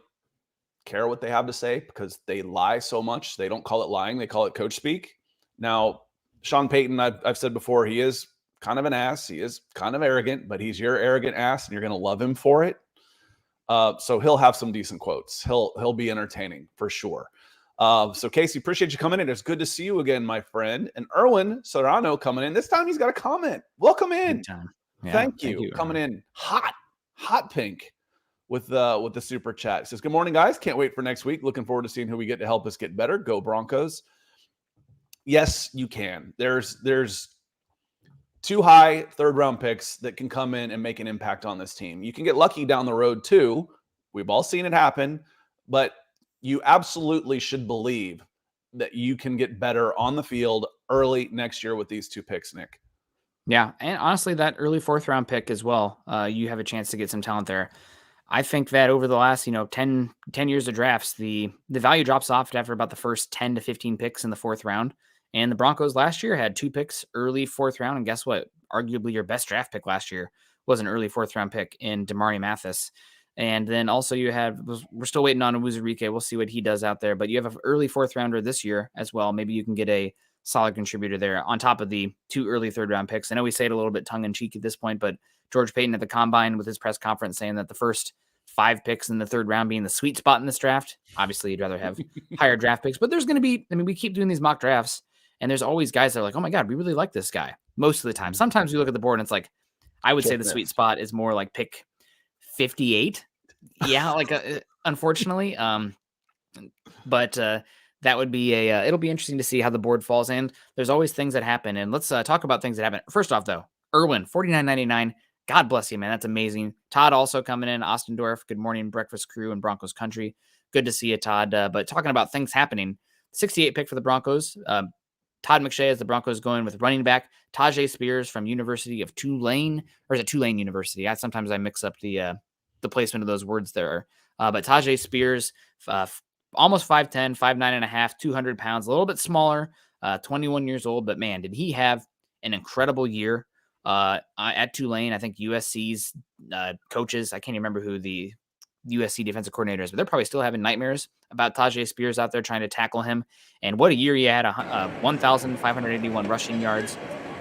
care what they have to say because they lie so much. They don't call it lying. They call it coach speak. Now, Sean Payton, I've said before, he is kind of an ass. He is kind of arrogant, but he's your arrogant ass and you're going to love him for it. So he'll have some decent quotes. He'll be entertaining for sure. So Casey, appreciate you coming in. It's good to see you again, my friend. And Erwin Serrano coming in. This time he's got a comment. Welcome in. Yeah, thank you. Coming in hot pink with the super chat. It says, good morning, guys. Can't wait for next week. Looking forward to seeing who we get to help us get better. Go Broncos. Yes, you can. There's 2 high third-round picks that can come in and make an impact on this team. You can get lucky down the road too. We've all seen it happen, but you absolutely should believe that you can get better on the field early next year with these 2 picks, Nick. Yeah, and honestly, that early 4th-round pick as well, you have a chance to get some talent there. I think that over the last, 10 years of drafts, the value drops off after about the first 10 to 15 picks in the 4th round. And the Broncos last year had 2 picks early 4th round. And guess what? Arguably your best draft pick last year was an early 4th round pick in Damari Mathis. And then also we're still waiting on Awuzurike. We'll see what he does out there. But you have an early 4th rounder this year as well. Maybe you can get a solid contributor there on top of the 2 early 3rd round picks. I know we say it a little bit tongue in cheek at this point, but George Payton at the combine with his press conference saying that the first 5 picks in the 3rd round being the sweet spot in this draft. Obviously, you'd rather have higher draft picks, but there's going to be, we keep doing these mock drafts and there's always guys that are like, oh my God, we really like this guy most of the time. Sometimes you look at the board and it's like, I would say the sweet spot is more like pick 58. Yeah. Like, unfortunately, But that would be it'll be interesting to see how the board falls. And there's always things that happen. And let's talk about things that happen. First off, though, Irwin, $49.99. God bless you, man. That's amazing. Todd also coming in. Ostendorf, good morning, breakfast crew in Broncos country. Good to see you, Todd. But talking about things happening, 68 pick for the Broncos. Todd McShay as the Broncos going with running back Tajay Spears from University of Tulane, or is it Tulane University? Sometimes I mix up the placement of those words there. But Tajay Spears, almost 5'10", 5'9.5", 200 pounds, a little bit smaller, 21 years old. But man, did he have an incredible year at Tulane. I think USC's coaches, I can't even remember who the USC defensive coordinator is, but they're probably still having nightmares about Tajay Spears out there trying to tackle him. And what a year he had, 1,581 rushing yards,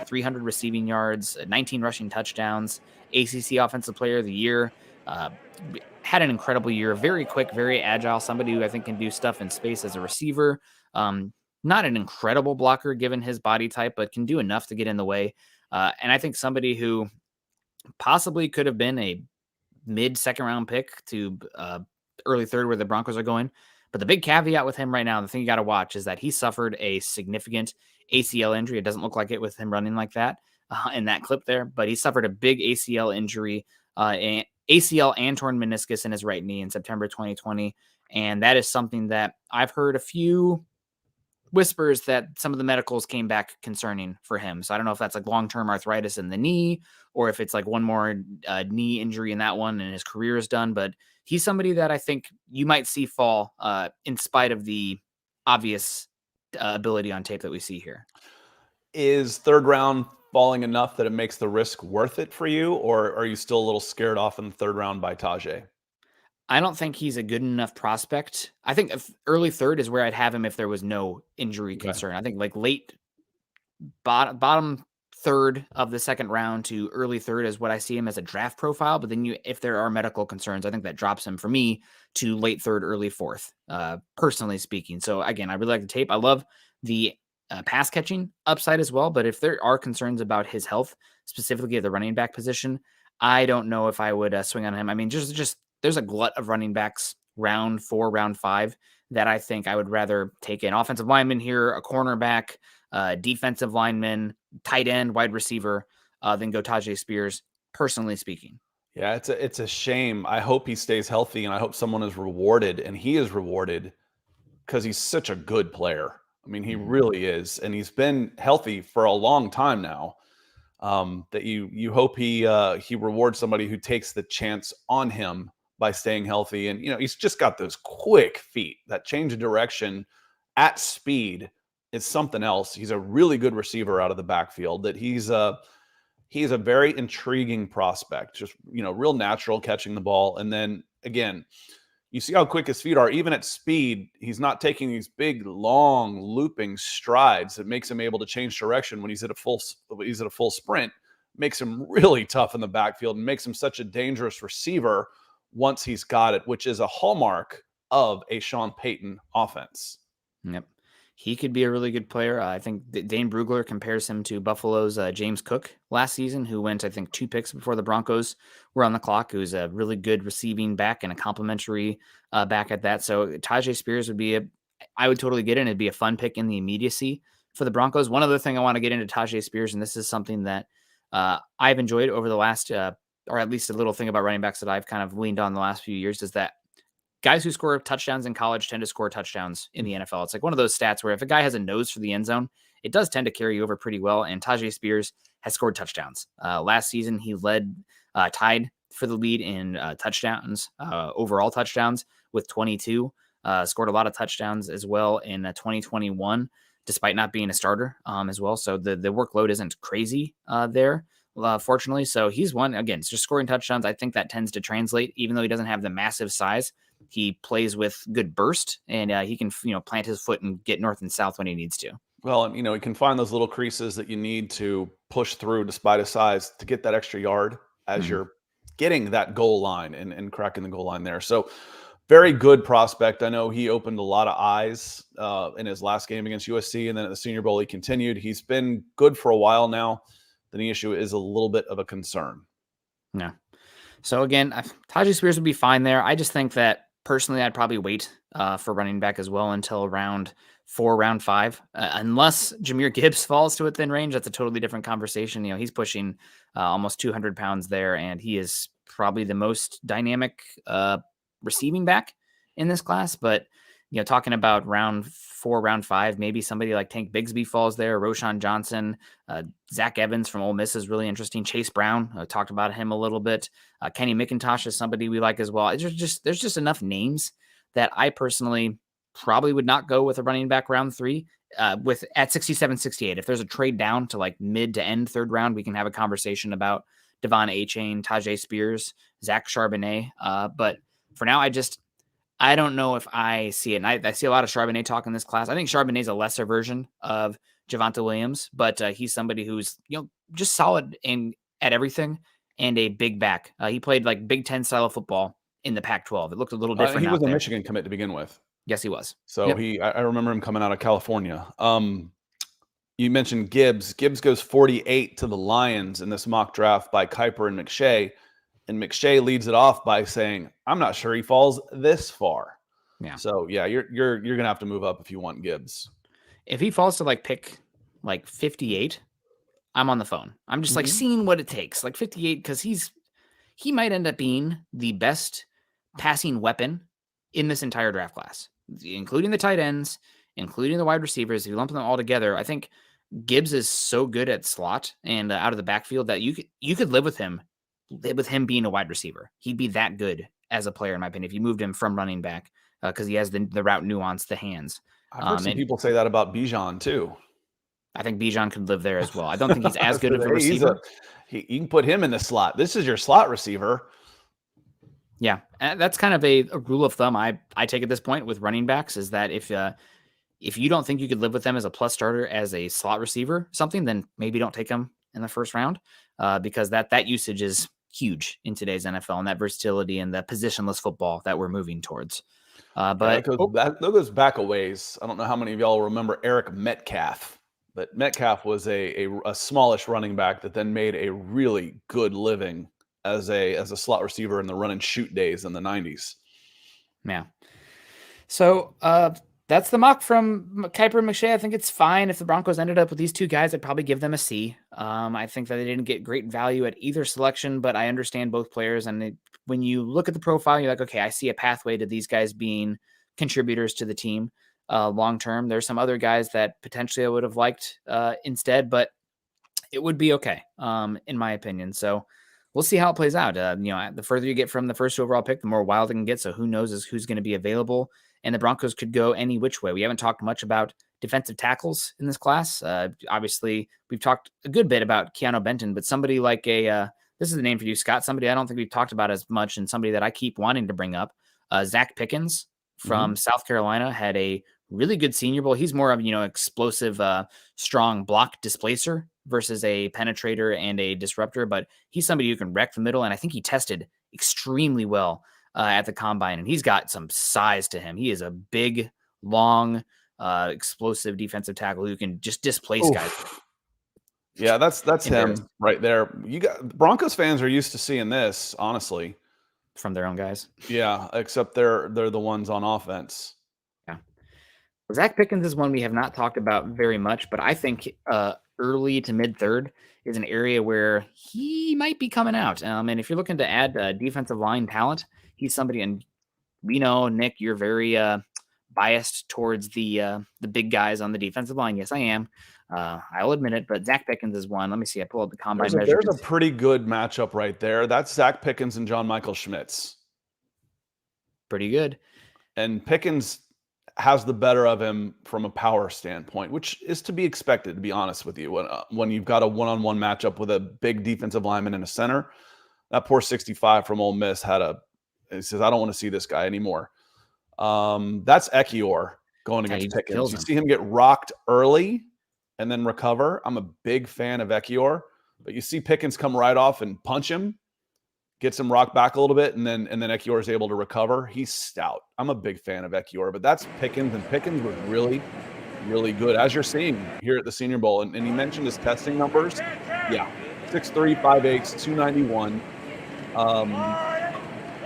300 receiving yards, 19 rushing touchdowns, ACC Offensive Player of the Year. Had an incredible year, very quick, very agile, somebody who I think can do stuff in space as a receiver. Not an incredible blocker given his body type, but can do enough to get in the way. And I think somebody who possibly could have been a mid-second round pick to early third where the Broncos are going. But the big caveat with him right now, the thing you got to watch is that he suffered a significant ACL injury. It doesn't look like it with him running like that in that clip there, but he suffered a big ACL injury, ACL and torn meniscus in his right knee in September 2020. And that is something that I've heard a few whispers that some of the medicals came back concerning for him. So I don't know if that's like long-term arthritis in the knee or if it's like one more knee injury in that one and his career is done. But he's somebody that I think you might see fall in spite of the obvious ability on tape that we see here. Is third round falling enough that it makes the risk worth it for you, or are you still a little scared off in the third round by Tajay? I don't think he's a good enough prospect. I think early third is where I'd have him if there was no injury concern. I think like late bottom third of the second round to early third is what I see him as a draft profile. But then if there are medical concerns, I think that drops him for me to late third, early fourth, personally speaking. So again, I really like the tape. I love the pass catching upside as well. But if there are concerns about his health, specifically at the running back position, I don't know if I would swing on him. I mean, just there's a glut of running backs round 4, round 5 that I think I would rather take an offensive lineman here, a cornerback, defensive lineman, tight end, wide receiver, than go Tajay Spears, personally speaking. Yeah, it's a shame. I hope he stays healthy, and I hope someone is rewarded, and he is rewarded because he's such a good player. I mean, he really is, and he's been healthy for a long time now. That you hope he rewards somebody who takes the chance on him by staying healthy. And, he's just got those quick feet. That change of direction at speed is something else. He's a really good receiver out of the backfield. That he's a very intriguing prospect, just, real natural catching the ball. And then again, you see how quick his feet are. Even at speed, he's not taking these big, long, looping strides that makes him able to change direction when he's at a full sprint. Makes him really tough in the backfield and makes him such a dangerous receiver once he's got it, which is a hallmark of a Sean Payton offense. Yep. He could be a really good player. I think Dane Brugler compares him to Buffalo's James Cook last season, who went, I think, 2 picks before the Broncos were on the clock, who's a really good receiving back and a complimentary back at that. So Tajay Spears I would totally get in. It'd be a fun pick in the immediacy for the Broncos. One other thing I want to get into Tajay Spears, and this is something that I've enjoyed over the last, or at least a little thing about running backs that I've kind of leaned on the last few years, is that guys who score touchdowns in college tend to score touchdowns in the NFL. It's like one of those stats where if a guy has a nose for the end zone, it does tend to carry over pretty well. And Tajay Spears has scored touchdowns. Last season, he tied for the lead in touchdowns, overall touchdowns with 22. Scored a lot of touchdowns as well in 2021, despite not being a starter as well. So the workload isn't crazy there. Fortunately. So he's one, again, it's just scoring touchdowns. I think that tends to translate, even though he doesn't have the massive size. He plays with good burst, and he can, plant his foot and get north and south when he needs to. Well, he can find those little creases that you need to push through despite his size to get that extra yard as you're getting that goal line and cracking the goal line there. So very good prospect. I know he opened a lot of eyes in his last game against USC, and then at the Senior Bowl, he continued. He's been good for a while now. The knee issue is a little bit of a concern. Yeah. So again, Tajay Spears would be fine there. I just think that personally, I'd probably wait for running back as well until round 4, round 5. Unless Jahmyr Gibbs falls to within range, that's a totally different conversation. He's pushing almost 200 pounds there, and he is probably the most dynamic receiving back in this class. But talking about round 4, round 5, maybe somebody like Tank Bigsby falls there. Roshan Johnson, Zach Evans from Ole Miss is really interesting. Chase Brown, talked about him a little bit. Kenny McIntosh is somebody we like as well. There's just enough names that I personally probably would not go with a running back round 3 at 67, 68. If there's a trade down to like mid to end 3rd round, we can have a conversation about Devon Achane, Tajay Spears, Zach Charbonnet. But for now, I don't know if I see it. And I see a lot of Charbonnet talk in this class. I think Charbonnet is a lesser version of Javonte Williams, but he's somebody who's just solid at everything and a big back. He played like Big Ten style of football in the Pac-12. It looked a little different. He was a Michigan commit to begin with. Yes, he was. So I remember him coming out of California. You mentioned Gibbs. Gibbs goes 48 to the Lions in this mock draft by Kiper and McShay. And McShay leads it off by saying, I'm not sure he falls this far. Yeah. So yeah, you're gonna have to move up if you want Gibbs. If he falls to like pick like 58, I'm on the phone. I'm just like seeing what it takes. Like 58, because he might end up being the best passing weapon in this entire draft class, including the tight ends, including the wide receivers. If you lump them all together, I think Gibbs is so good at slot and out of the backfield that you could live with him being a wide receiver. He'd be that good as a player, in my opinion, if you moved him from running back because he has the route nuance, the hands. I've heard some people say that about Bijan too. I think Bijan could live there as well. I don't think he's as good of a receiver. You can put him in the slot. This is your slot receiver. Yeah, that's kind of a rule of thumb I take at this point with running backs is that if you don't think you could live with them as a plus starter as a slot receiver, then maybe don't take them in the first round because that usage is huge in today's NFL and that versatility and the positionless football that we're moving towards. But that goes back a ways. I don't know how many of y'all remember Eric Metcalf, but Metcalf was a smallish running back that then made a really good living as a slot receiver in the run and shoot days in the 90s. Yeah. So that's the mock from Kiper and McShay. I think it's fine. If the Broncos ended up with these two guys, I'd probably give them a C. I think that they didn't get great value at either selection, but I understand both players. And when you look at the profile, you're like, okay, I see a pathway to these guys being contributors to the team long term. There's some other guys that potentially I would have liked instead, but it would be okay, in my opinion. So we'll see how it plays out. The further you get from the first overall pick, the more wild it can get. So who knows who's going to be available. And the Broncos could go any which way. We haven't talked much about defensive tackles in this class. Obviously, we've talked a good bit about Keanu Benton, but somebody like this is the name for you, Scott, somebody I don't think we've talked about as much and somebody that I keep wanting to bring up. Zach Pickens from South Carolina had a really good Senior Bowl. He's more of, explosive, strong block displacer versus a penetrator and a disruptor, but he's somebody who can wreck the middle. And I think he tested extremely well at the combine, and he's got some size to him. He is a big, long, explosive defensive tackle who can just displace guys. Yeah, that's him right there. Broncos fans are used to seeing this, honestly, from their own guys. Yeah, except they're the ones on offense. Yeah, Zach Pickens is one we have not talked about very much, but I think early to mid third is an area where he might be coming out. And if you're looking to add defensive line talent, he's somebody, and we know, Nick, you're very biased towards the big guys on the defensive line. Yes, I am. I'll admit it, but Zach Pickens is one. Let me see. I pull up the combine measures. There's a pretty good matchup right there. That's Zach Pickens and John Michael Schmitz. Pretty good. And Pickens has the better of him from a power standpoint, which is to be expected, to be honest with you. When you've got a one-on-one matchup with a big defensive lineman in a center, that poor 65 from Ole Miss he says, I don't want to see this guy anymore. That's Ekiyor going against Pickens. You see him get rocked early and then recover. I'm a big fan of Ekiyor, but you see Pickens come right off and punch him, gets him rocked back a little bit, and then Ekiyor is able to recover. He's stout. I'm a big fan of Ekiyor, but that's Pickens, and Pickens was really, really good, as you're seeing here at the Senior Bowl. And he mentioned his testing numbers. Yeah, 6'3", 5'8", 291.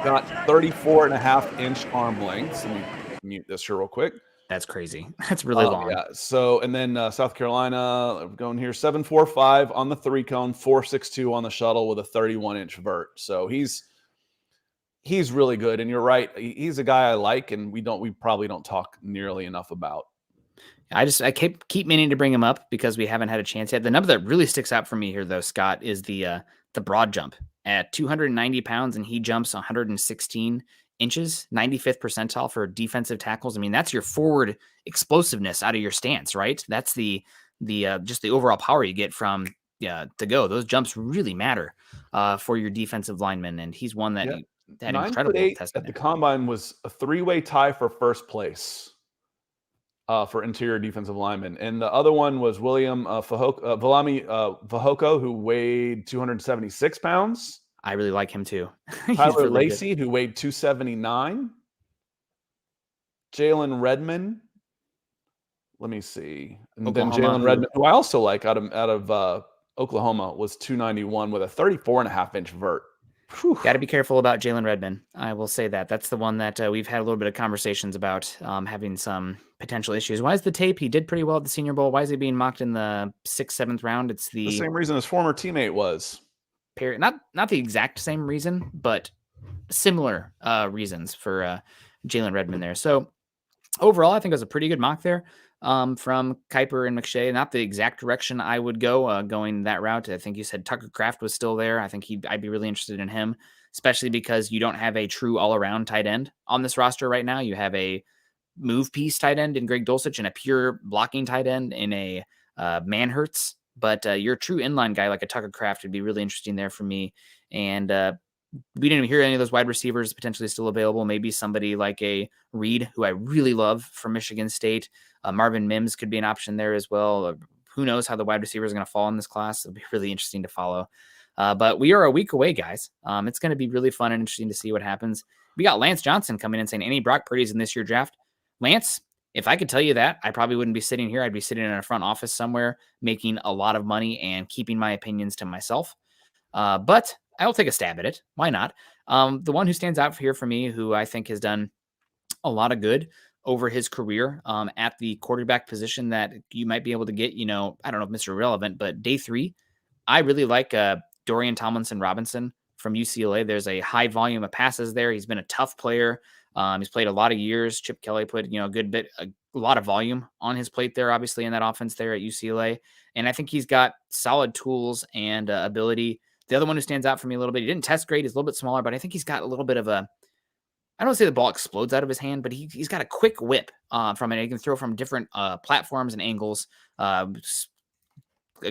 Got 34.5-inch arm lengths. Let me mute this here real quick. That's crazy. That's really long. Yeah. So, and then South Carolina going here 7.45 on the 3-cone, 4.62 on the shuttle with a 31-inch vert. So he's really good. And you're right. He's a guy I like, and we probably don't talk nearly enough about. I keep meaning to bring him up because we haven't had a chance yet. The number that really sticks out for me here, though, Scott, is the broad jump at 290 pounds, and he jumps 116 inches, 95th percentile for defensive tackles. I mean, that's your forward explosiveness out of your stance, right? That's the just the overall power you get from to go. Those jumps really matter for your defensive linemen, and he's one that had incredible 9'8" testing at the combine was a 3-way tie for first place. For interior defensive linemen. And the other one was William Valami Vahoko, who weighed 276 pounds. I really like him too. Tyler really Lacey, who weighed 279. Jalen Redmond. Let me see. And Oklahoma, then Jalen Redmond, who I also like out of Oklahoma, was 291 with a 34.5-inch vert. Got to be careful about Jalen Redmond. I will say that. That's the one that we've had a little bit of conversations about having some potential issues. Why is the tape? He did pretty well at the Senior Bowl. Why is he being mocked in the 6th, 7th round? It's the same reason his former teammate was. Not the exact same reason, but similar reasons for Jalen Redmond there. So overall, I think it was a pretty good mock there from Kiper and McShay. Not the exact direction I would go going that route. I think you said Tucker Kraft was still there. I think I'd be really interested in him, especially because you don't have a true all-around tight end on this roster right now. You have a move piece tight end in Greg Dulcich and a pure blocking tight end in a Manhertz. But your true inline guy like a Tucker Kraft would be really interesting there for me. And we didn't even hear any of those wide receivers potentially still available. Maybe somebody like a Reed, who I really love from Michigan State. Marvin Mims could be an option there as well. Who knows how the wide receivers are going to fall in this class? It'll be really interesting to follow. But we are a week away, guys. It's going to be really fun and interesting to see what happens. We got Lance Johnson coming in saying any Brock Purdy's in this year draft. Lance, if I could tell you that, I probably wouldn't be sitting here. I'd be sitting in a front office somewhere making a lot of money and keeping my opinions to myself. But I'll take a stab at it. Why not? The one who stands out here for me, who I think has done a lot of good over his career at the quarterback position that you might be able to get, I don't know if Mr. Relevant, but day 3, I really like Dorian Tomlinson-Robinson from UCLA. There's a high volume of passes there. He's been a tough player. He's played a lot of years. Chip Kelly put, a lot of volume on his plate there, obviously, in that offense there at UCLA. And I think he's got solid tools and ability. The other one who stands out for me a little bit, he didn't test great. He's a little bit smaller, but I think he's got a little bit of I don't want to say the ball explodes out of his hand, but he's got a quick whip from it. He can throw from different platforms and angles. A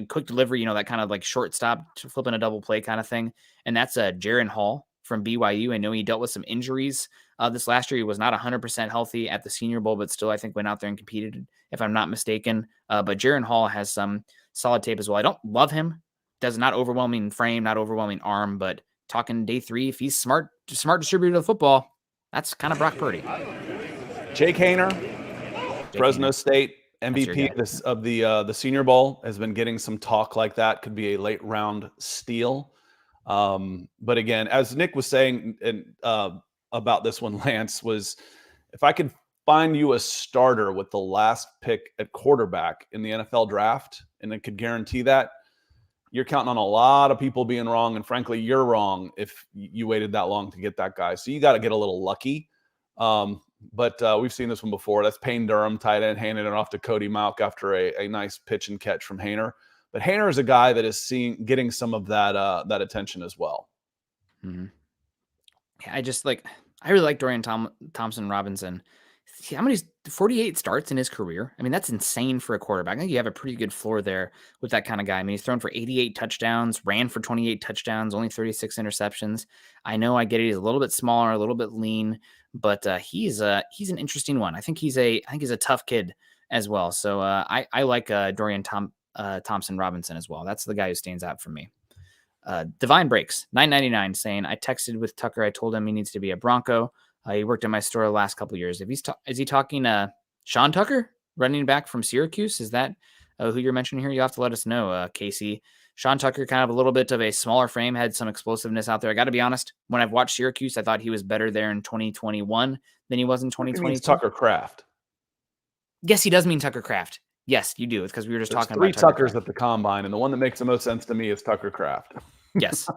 quick delivery, that kind of like shortstop, flipping a double play kind of thing. And that's Jaron Hall from BYU. I know he dealt with some injuries this last year. He was not 100% healthy at the Senior Bowl, but still I think went out there and competed, if I'm not mistaken. But Jaron Hall has some solid tape as well. I don't love him. Does not overwhelming frame, not overwhelming arm, but talking day 3, if he's smart distributor of the football, that's kind of Brock Purdy. Jake Haener, Fresno State MVP of the Senior Bowl, has been getting some talk like that. Could be a late round steal. But again, as Nick was saying about this one, Lance, was if I could find you a starter with the last pick at quarterback in the NFL draft, and it could guarantee that, you're counting on a lot of people being wrong. And frankly, you're wrong if you waited that long to get that guy. So you got to get a little lucky. But we've seen this one before. That's Payne Durham, tight end, handing it off to Cody Mauch after a nice pitch and catch from Haener. But Haener is a guy that is getting some of that attention as well. Mm-hmm. Yeah, I really like Dorian Thompson-Robinson. How many 48 starts in his career? I mean, that's insane for a quarterback. I think you have a pretty good floor there with that kind of guy. I mean, he's thrown for 88 touchdowns, ran for 28 touchdowns, only 36 interceptions. I know I get it. He's a little bit smaller, a little bit lean, but he's an interesting one. I think he's a tough kid as well. So I like Dorian Thompson-Robinson as well. That's the guy who stands out for me. Divine Breaks, $9.99, saying, I texted with Tucker. I told him he needs to be a Bronco. He worked in my store the last couple of years. Is he talking Sean Tucker, running back from Syracuse? Is that who you're mentioning here? You'll have to let us know, Casey. Sean Tucker, kind of a little bit of a smaller frame, had some explosiveness out there. I got to be honest, when I've watched Syracuse, I thought he was better there in 2021 than he was in 2022. It means Tucker Kraft. Yes, he does mean Tucker Kraft. Yes, you do. It's because we were just talking about Tucker Tuckers at the combine, and the one that makes the most sense to me is Tucker Kraft. Yes.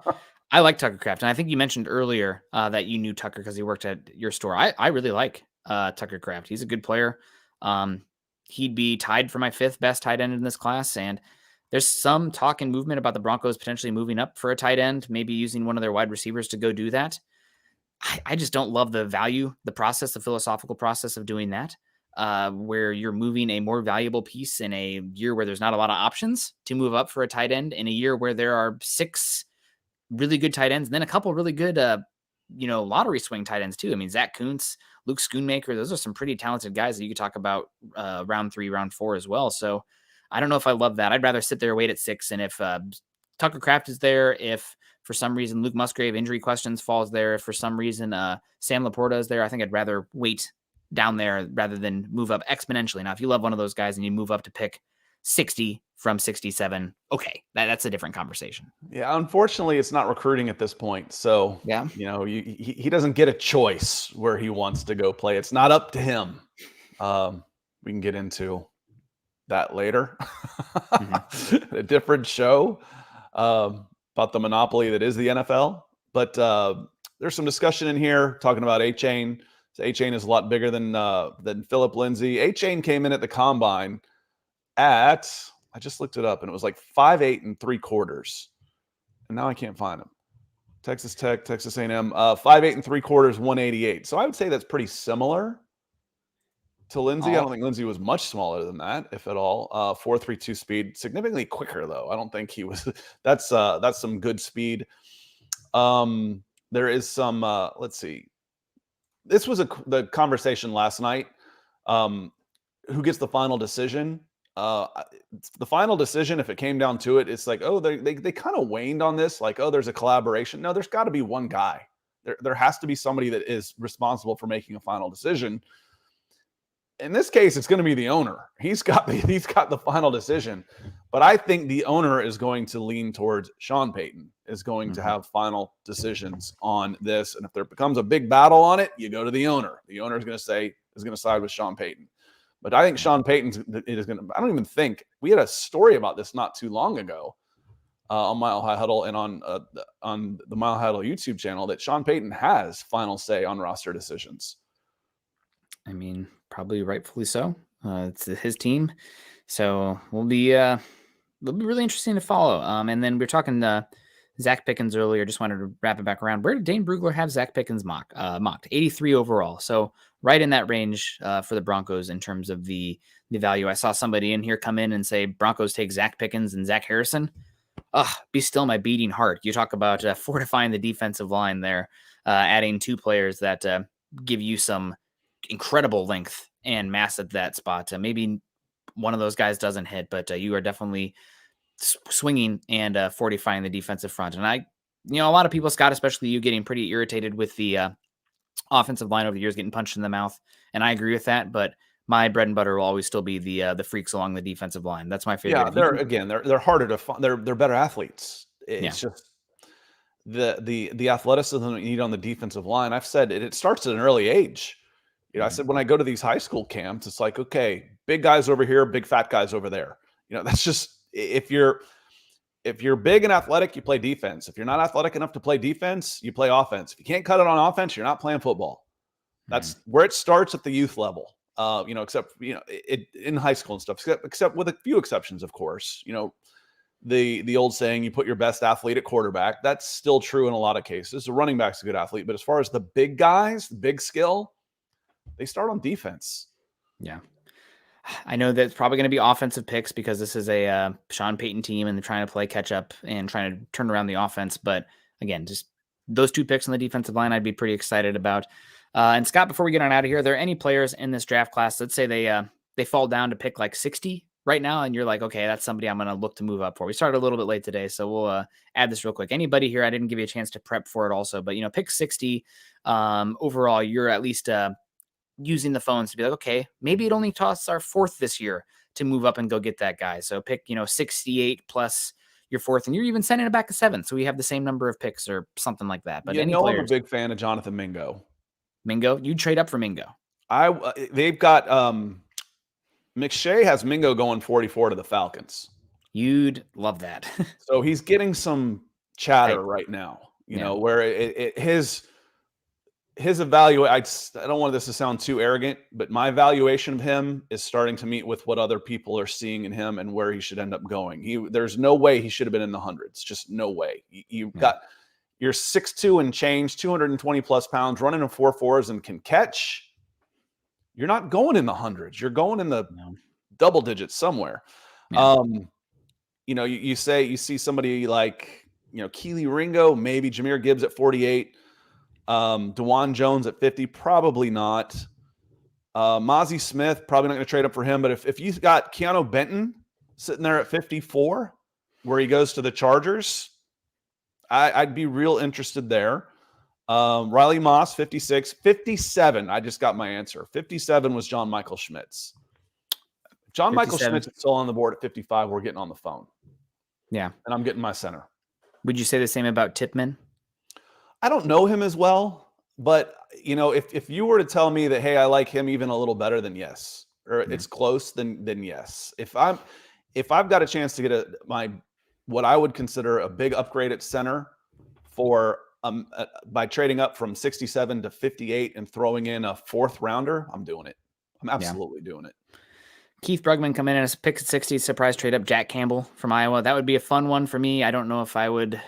I like Tucker Kraft. And I think you mentioned earlier that you knew Tucker because he worked at your store. I really like Tucker Kraft. He's a good player. He'd be tied for my 5th best tight end in this class. And there's some talk and movement about the Broncos potentially moving up for a tight end, maybe using one of their wide receivers to go do that. I just don't love the value, the process, the philosophical process of doing that, where you're moving a more valuable piece in a year where there's not a lot of options to move up for a tight end in a year where there are 6 really good tight ends and then a couple really good, lottery swing tight ends too. I mean, Zach Kuntz, Luke Schoonmaker, those are some pretty talented guys that you could talk about round 3, round 4 as well. So I don't know if I love that. I'd rather sit there, wait at 6. And if Tucker Kraft is there, if for some reason Luke Musgrave injury questions falls there, if for some reason Sam Laporta is there, I think I'd rather wait down there rather than move up exponentially. Now, if you love one of those guys and you move up to pick 60 from 67, okay, that's a different conversation. Yeah, unfortunately, it's not recruiting at this point. So, yeah, he doesn't get a choice where he wants to go play. It's not up to him. We can get into that later. Mm-hmm. A different show about the monopoly that is the NFL. But there's some discussion in here talking about A-Chain. So A-Chain is a lot bigger than Philip Lindsay. A-Chain came in at the combine at, I just looked it up, and it was like 5'8 3/4. And now I can't find him. Texas Tech, Texas A&M, 5'8 3/4, 188. So I would say that's pretty similar to Lindsay. I don't think Lindsay was much smaller than that, if at all. 4.32 speed, significantly quicker though. I don't think he was. That's some good speed. There is some. Let's see. This was the conversation last night. Who gets the final decision? The final decision, if it came down to it, it's like, oh, they kind of waned on this. Like, oh, there's a collaboration. No, there's got to be one guy. There has to be somebody that is responsible for making a final decision. In this case, it's going to be the owner. He's got the final decision. But I think the owner is going to lean towards Sean Payton, is going to have final decisions on this. And if there becomes a big battle on it, you go to the owner. The owner is going to side with Sean Payton. But I think Sean Payton is going to. I don't even think we had a story about this not too long ago on Mile High Huddle and on the Mile High Huddle YouTube channel that Sean Payton has final say on roster decisions. I mean, probably rightfully so. It's his team, so it'll be really interesting to follow. And then we were talking to Zach Pickens earlier. Just wanted to wrap it back around. Where did Dane Brugler have Zach Pickens mocked? 83 overall. So right in that range for the Broncos in terms of the value. I saw somebody in here come in and say Broncos take Zach Pickens and Zach Harrison. Be still my beating heart. You talk about fortifying the defensive line there, adding 2 players that give you some incredible length and mass at that spot. Maybe one of those guys doesn't hit, but you are definitely swinging and fortifying the defensive front. And a lot of people, Scott, especially you, getting pretty irritated with the offensive line over the years getting punched in the mouth. And I agree with that, but my bread and butter will always still be the freaks along the defensive line. That's my favorite. Yeah, they're harder to find. They're better athletes. It's just the athleticism that you need on the defensive line. I've said it starts at an early age. I said when I go to these high school camps, it's like, okay, big guys over here, big fat guys over there. That's just, if you're big and athletic, you play defense. If you're not athletic enough to play defense, you play offense. If you can't cut it on offense, you're not playing football. That's where it starts at the youth level. Except in high school and stuff, except with a few exceptions, of course. The old saying, you put your best athlete at quarterback. That's still true in a lot of cases. The running back's a good athlete, but as far as the big guys, the big skill, they start on defense. Yeah. I know that it's probably going to be offensive picks because this is a Sean Payton team and they're trying to play catch up and trying to turn around the offense. But again, just those 2 picks on the defensive line, I'd be pretty excited about. And Scott, before we get on out of here, are there any players in this draft class, let's say they fall down to pick like 60 right now, and you're like, okay, that's somebody I'm going to look to move up for. We started a little bit late today, so we'll add this real quick. Anybody here, I didn't give you a chance to prep for it also, but pick 60 overall, you're at least using the phones to be like, okay, maybe it only costs our 4th this year to move up and go get that guy. So pick, 68 plus your fourth, and you're even sending it back a seventh. So we have the same number of picks or something like that. But any I'm players, a big fan of Jonathan Mingo. Mingo, you trade up for Mingo. They've got McShay has Mingo going 44 to the Falcons. You'd love that. So he's getting some chatter right now, you know, where his evaluation, I don't want this to sound too arrogant, but my evaluation of him is starting to meet with what other people are seeing in him and where he should end up going. There's no way he should have been in the hundreds. Just no way. You've got you're 6'2" and change, 220 plus pounds, running in 4.4s and can catch. You're not going in the hundreds. You're going in the double digits somewhere. Yeah. You know, you see somebody like, you know, Keely Ringo, maybe Jahmyr Gibbs at 48, DeJuan Jones at 50, probably not. Mozzie Smith, probably not going to trade up for him. But if you've got Keanu Benton sitting there at 54, where he goes to the Chargers, I'd be real interested there. Riley Moss, 56. 57, I just got my answer. 57 was John Michael Schmitz. John 57. Michael Schmitz is still on the board at 55. We're getting on the phone. Yeah. And I'm getting my center. Would you say the same about Tipman? I don't know him as well, but, you know, if you were to tell me that, hey, I like him even a little better, then yes. Or it's close, then yes. If I've got a chance to get what I would consider a big upgrade at center for by trading up from 67 to 58 and throwing in a fourth rounder, I'm doing it. I'm absolutely doing it. Keith Brugman come in as a pick at 60, surprise trade up Jack Campbell from Iowa. That would be a fun one for me. I don't know if I would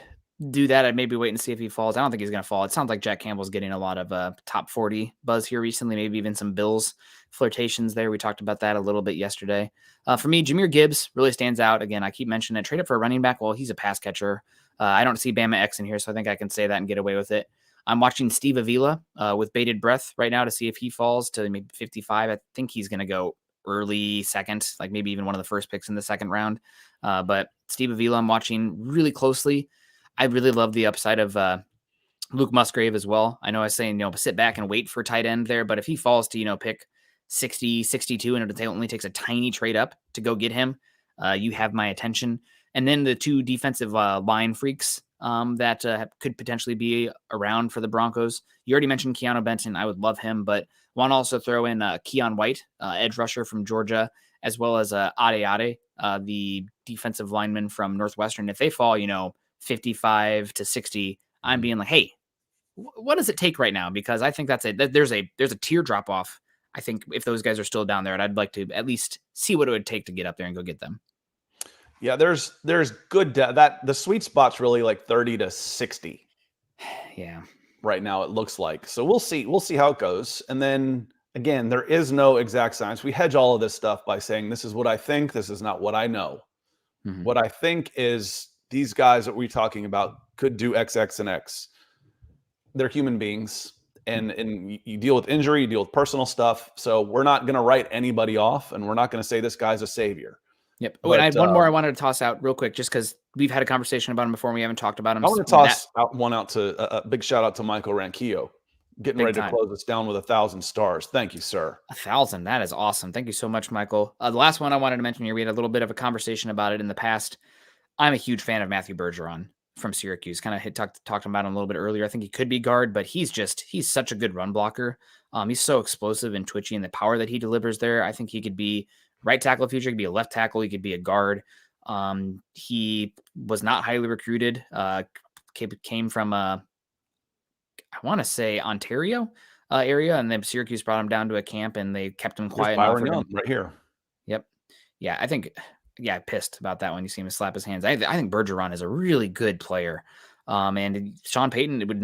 do that. I'd maybe wait and see if he falls. I don't think he's going to fall. It sounds like Jack Campbell's getting a lot of top 40 buzz here recently, maybe even some Bills flirtations there. We talked about that a little bit yesterday. For me, Jahmyr Gibbs really stands out. Again, I keep mentioning it. Trade up for a running back. Well, he's a pass catcher. I don't see Bama X in here, so I think I can say that and get away with it. I'm watching Steve Avila with bated breath right now to see if he falls to maybe 55. I think he's going to go early second, like maybe even one of the first picks in the second round. But Steve Avila, I'm watching really closely. I really love the upside of Luke Musgrave as well. I know I was saying, you know, sit back and wait for tight end there, but if he falls to, you know, pick 60, 62, and it only takes a tiny trade up to go get him, you have my attention. And then the two defensive line freaks that could potentially be around for the Broncos. You already mentioned Keanu Benton. I would love him, but want to also throw in Keon White, edge rusher from Georgia, as well as Ade, the defensive lineman from Northwestern. If they fall, you know, 55 to 60, I'm being like, hey, what does it take right now? Because I think there's a tier drop off. I think if those guys are still down there, and I'd like to at least see what it would take to get up there and go get them. Yeah, there's good that the sweet spot's really like 30 to 60. Yeah. Right now it looks like. So we'll see how it goes. And then again, there is no exact science. We hedge all of this stuff by saying this is what I think, this is not what I know. Mm-hmm. What I think is these guys that we're talking about could do X, X, and X. They're human beings. And you deal with injury, you deal with personal stuff. So we're not going to write anybody off, and we're not going to say this guy's a savior. Yep. But, I had one more I wanted to toss out real quick, just because we've had a conversation about him before and we haven't talked about him. I want to toss one out to a big shout out to Michael Ranquillo, getting ready to close us down with 1,000 stars. Thank you, sir. 1,000. That is awesome. Thank you so much, Michael. The last one I wanted to mention here, we had a little bit of a conversation about it in the past. I'm a huge fan of Matthew Bergeron from Syracuse. Kind of talked about him a little bit earlier. I think he could be guard, but he's such a good run blocker. He's so explosive and twitchy, and the power that he delivers there. I think he could be right tackle in the future. He could be a left tackle. He could be a guard. He was not highly recruited. Came from I want to say Ontario area, and then Syracuse brought him down to a camp, and they kept him quiet. Byron Young right here. Yep. Yeah, I think. Yeah, pissed about that when you see him slap his hands. I think Bergeron is a really good player. And Sean Payton, I would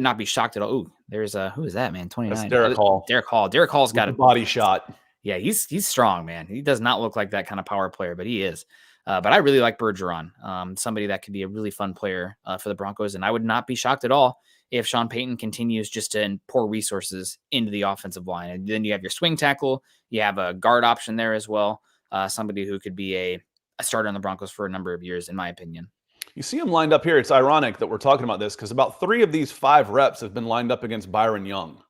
not be shocked at all. Ooh, there's who is that, man? 29. That's Derek Hall. Derek Hall. Derek Hall's got a body shot. Yeah, he's strong, man. He does not look like that kind of power player, but he is. But I really like Bergeron. Somebody that could be a really fun player for the Broncos. And I would not be shocked at all if Sean Payton continues just to pour resources into the offensive line. And then you have your swing tackle. You have a guard option there as well. Somebody who could be a starter on the Broncos for a number of years, in my opinion. You see him lined up here. It's ironic that we're talking about this because about 3 of these 5 reps have been lined up against Byron Young.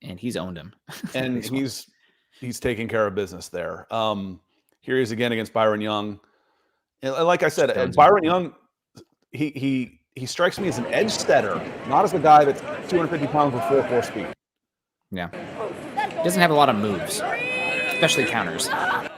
And he's owned him. And he's taking care of business there. Here he is again against Byron Young. And like I said, Stones Byron Young, he strikes me as an edge setter, not as a guy that's 250 pounds with 4.4 speed. Yeah. He doesn't have a lot of moves, especially counters. Oh,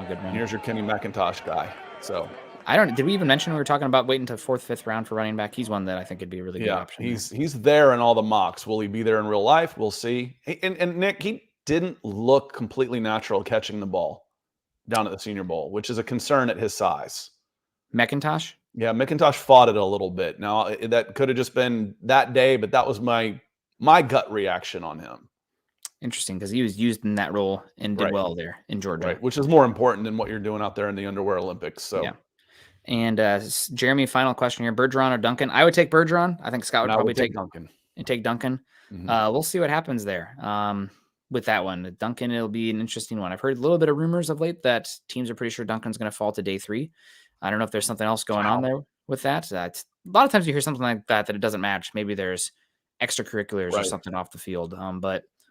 good one. Here's your Kenny McIntosh guy. So did we even mention we were talking about waiting to 4th, 5th round for running back? He's one that I think would be a really good option. He's there in all the mocks. Will he be there in real life? We'll see. And Nick, he didn't look completely natural catching the ball down at the Senior Bowl, which is a concern at his size. McIntosh? Yeah, McIntosh fought it a little bit. Now, that could have just been that day, but that was my gut reaction on him. Interesting, because he was used in that role and did well there in Georgia. Right, which is more important than what you're doing out there in the Underwear Olympics. So, yeah. And Jeremy, final question here: Bergeron or Duncan? I would take Bergeron. I think Scott would probably take Duncan. And take Duncan. Mm-hmm. We'll see what happens there with that one. Duncan, it'll be an interesting one. I've heard a little bit of rumors of late that teams are pretty sure Duncan's going to fall to day 3. I don't know if there's something else going on there with that. A lot of times you hear something like that it doesn't match. Maybe there's extracurriculars or something off the field.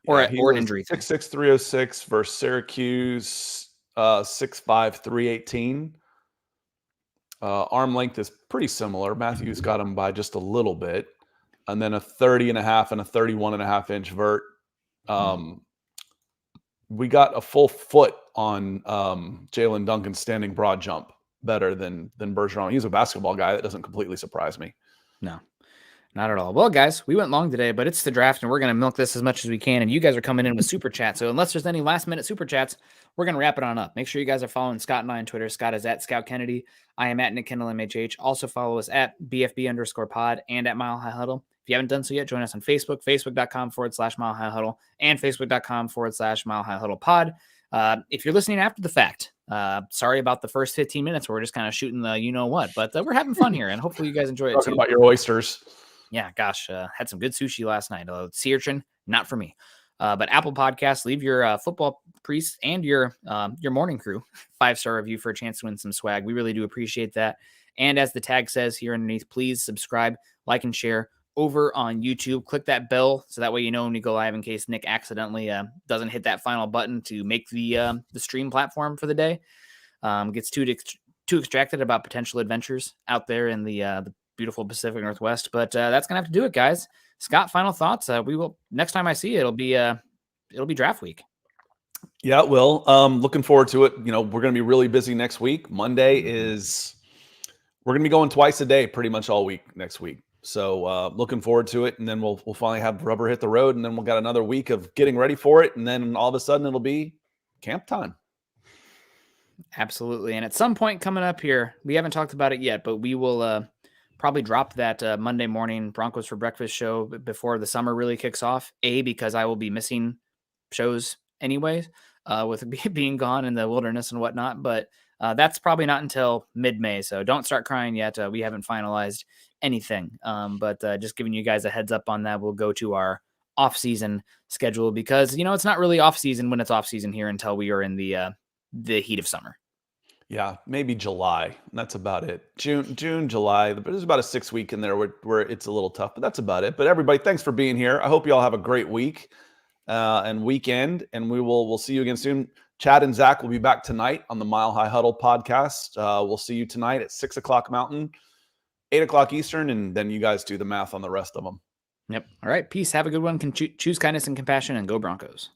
Or an injury. 6'6", 306 versus Syracuse, 6'5", 318. Arm length is pretty similar. Matthews got him by just a little bit. And then a 30.5 and a 31.5 inch vert. We got a full foot on Jalen Duncan's standing broad jump better than Bergeron. He's a basketball guy. That doesn't completely surprise me. No. Not at all. Well, guys, we went long today, but it's the draft, and we're going to milk this as much as we can. And you guys are coming in with super chats. So unless there's any last-minute super chats, we're going to wrap it on up. Make sure you guys are following Scott and I on Twitter. Scott is at Scout Kennedy. I am at Nick Kendell MHH. Also follow us at BFB_pod and at Mile High Huddle. If you haven't done so yet, join us on Facebook, facebook.com/Mile High Huddle, and facebook.com/Mile High Huddle pod. If you're listening after the fact, sorry about the first 15 minutes where we're just kind of shooting the you-know-what, but we're having fun here, and hopefully you guys enjoy it Talking too. About your oysters. Yeah, gosh, had some good sushi last night. Sea urchin, not for me. But Apple Podcasts, leave your football priest and your morning crew 5-star review for a chance to win some swag. We really do appreciate that. And as the tag says here underneath, please subscribe, like, and share over on YouTube. Click that bell so that way you know when we go live in case Nick accidentally doesn't hit that final button to make the stream platform for the day. Gets too extracted about potential adventures out there in the beautiful Pacific Northwest, but that's gonna have to do it, guys. Scott, final thoughts. We will next time I see you, it'll be draft week. Yeah, it will. Looking forward to it. We're gonna be really busy next week. Monday we're gonna be going twice a day pretty much all week next week. So looking forward to it, and then we'll finally have rubber hit the road, and then we'll got another week of getting ready for it, and then all of a sudden it'll be camp time. Absolutely. And at some point coming up here, we haven't talked about it yet, but we will probably drop that Monday morning Broncos for Breakfast show before the summer really kicks off. Because I will be missing shows anyways, with being gone in the wilderness and whatnot. But that's probably not until mid-May. So don't start crying yet. We haven't finalized anything. But just giving you guys a heads up on that. We'll go to our off-season schedule because, it's not really off-season when it's off-season here until we are in the heat of summer. Yeah, maybe July. That's about it. June, July. But there's about a 6-week in there where it's a little tough, but that's about it. But everybody, thanks for being here. I hope you all have a great week and weekend, and we'll see you again soon. Chad and Zach will be back tonight on the Mile High Huddle podcast. We'll see you tonight at 6:00 Mountain, 8:00 Eastern, and then you guys do the math on the rest of them. Yep. All right. Peace. Have a good one. Choose kindness and compassion, and go Broncos.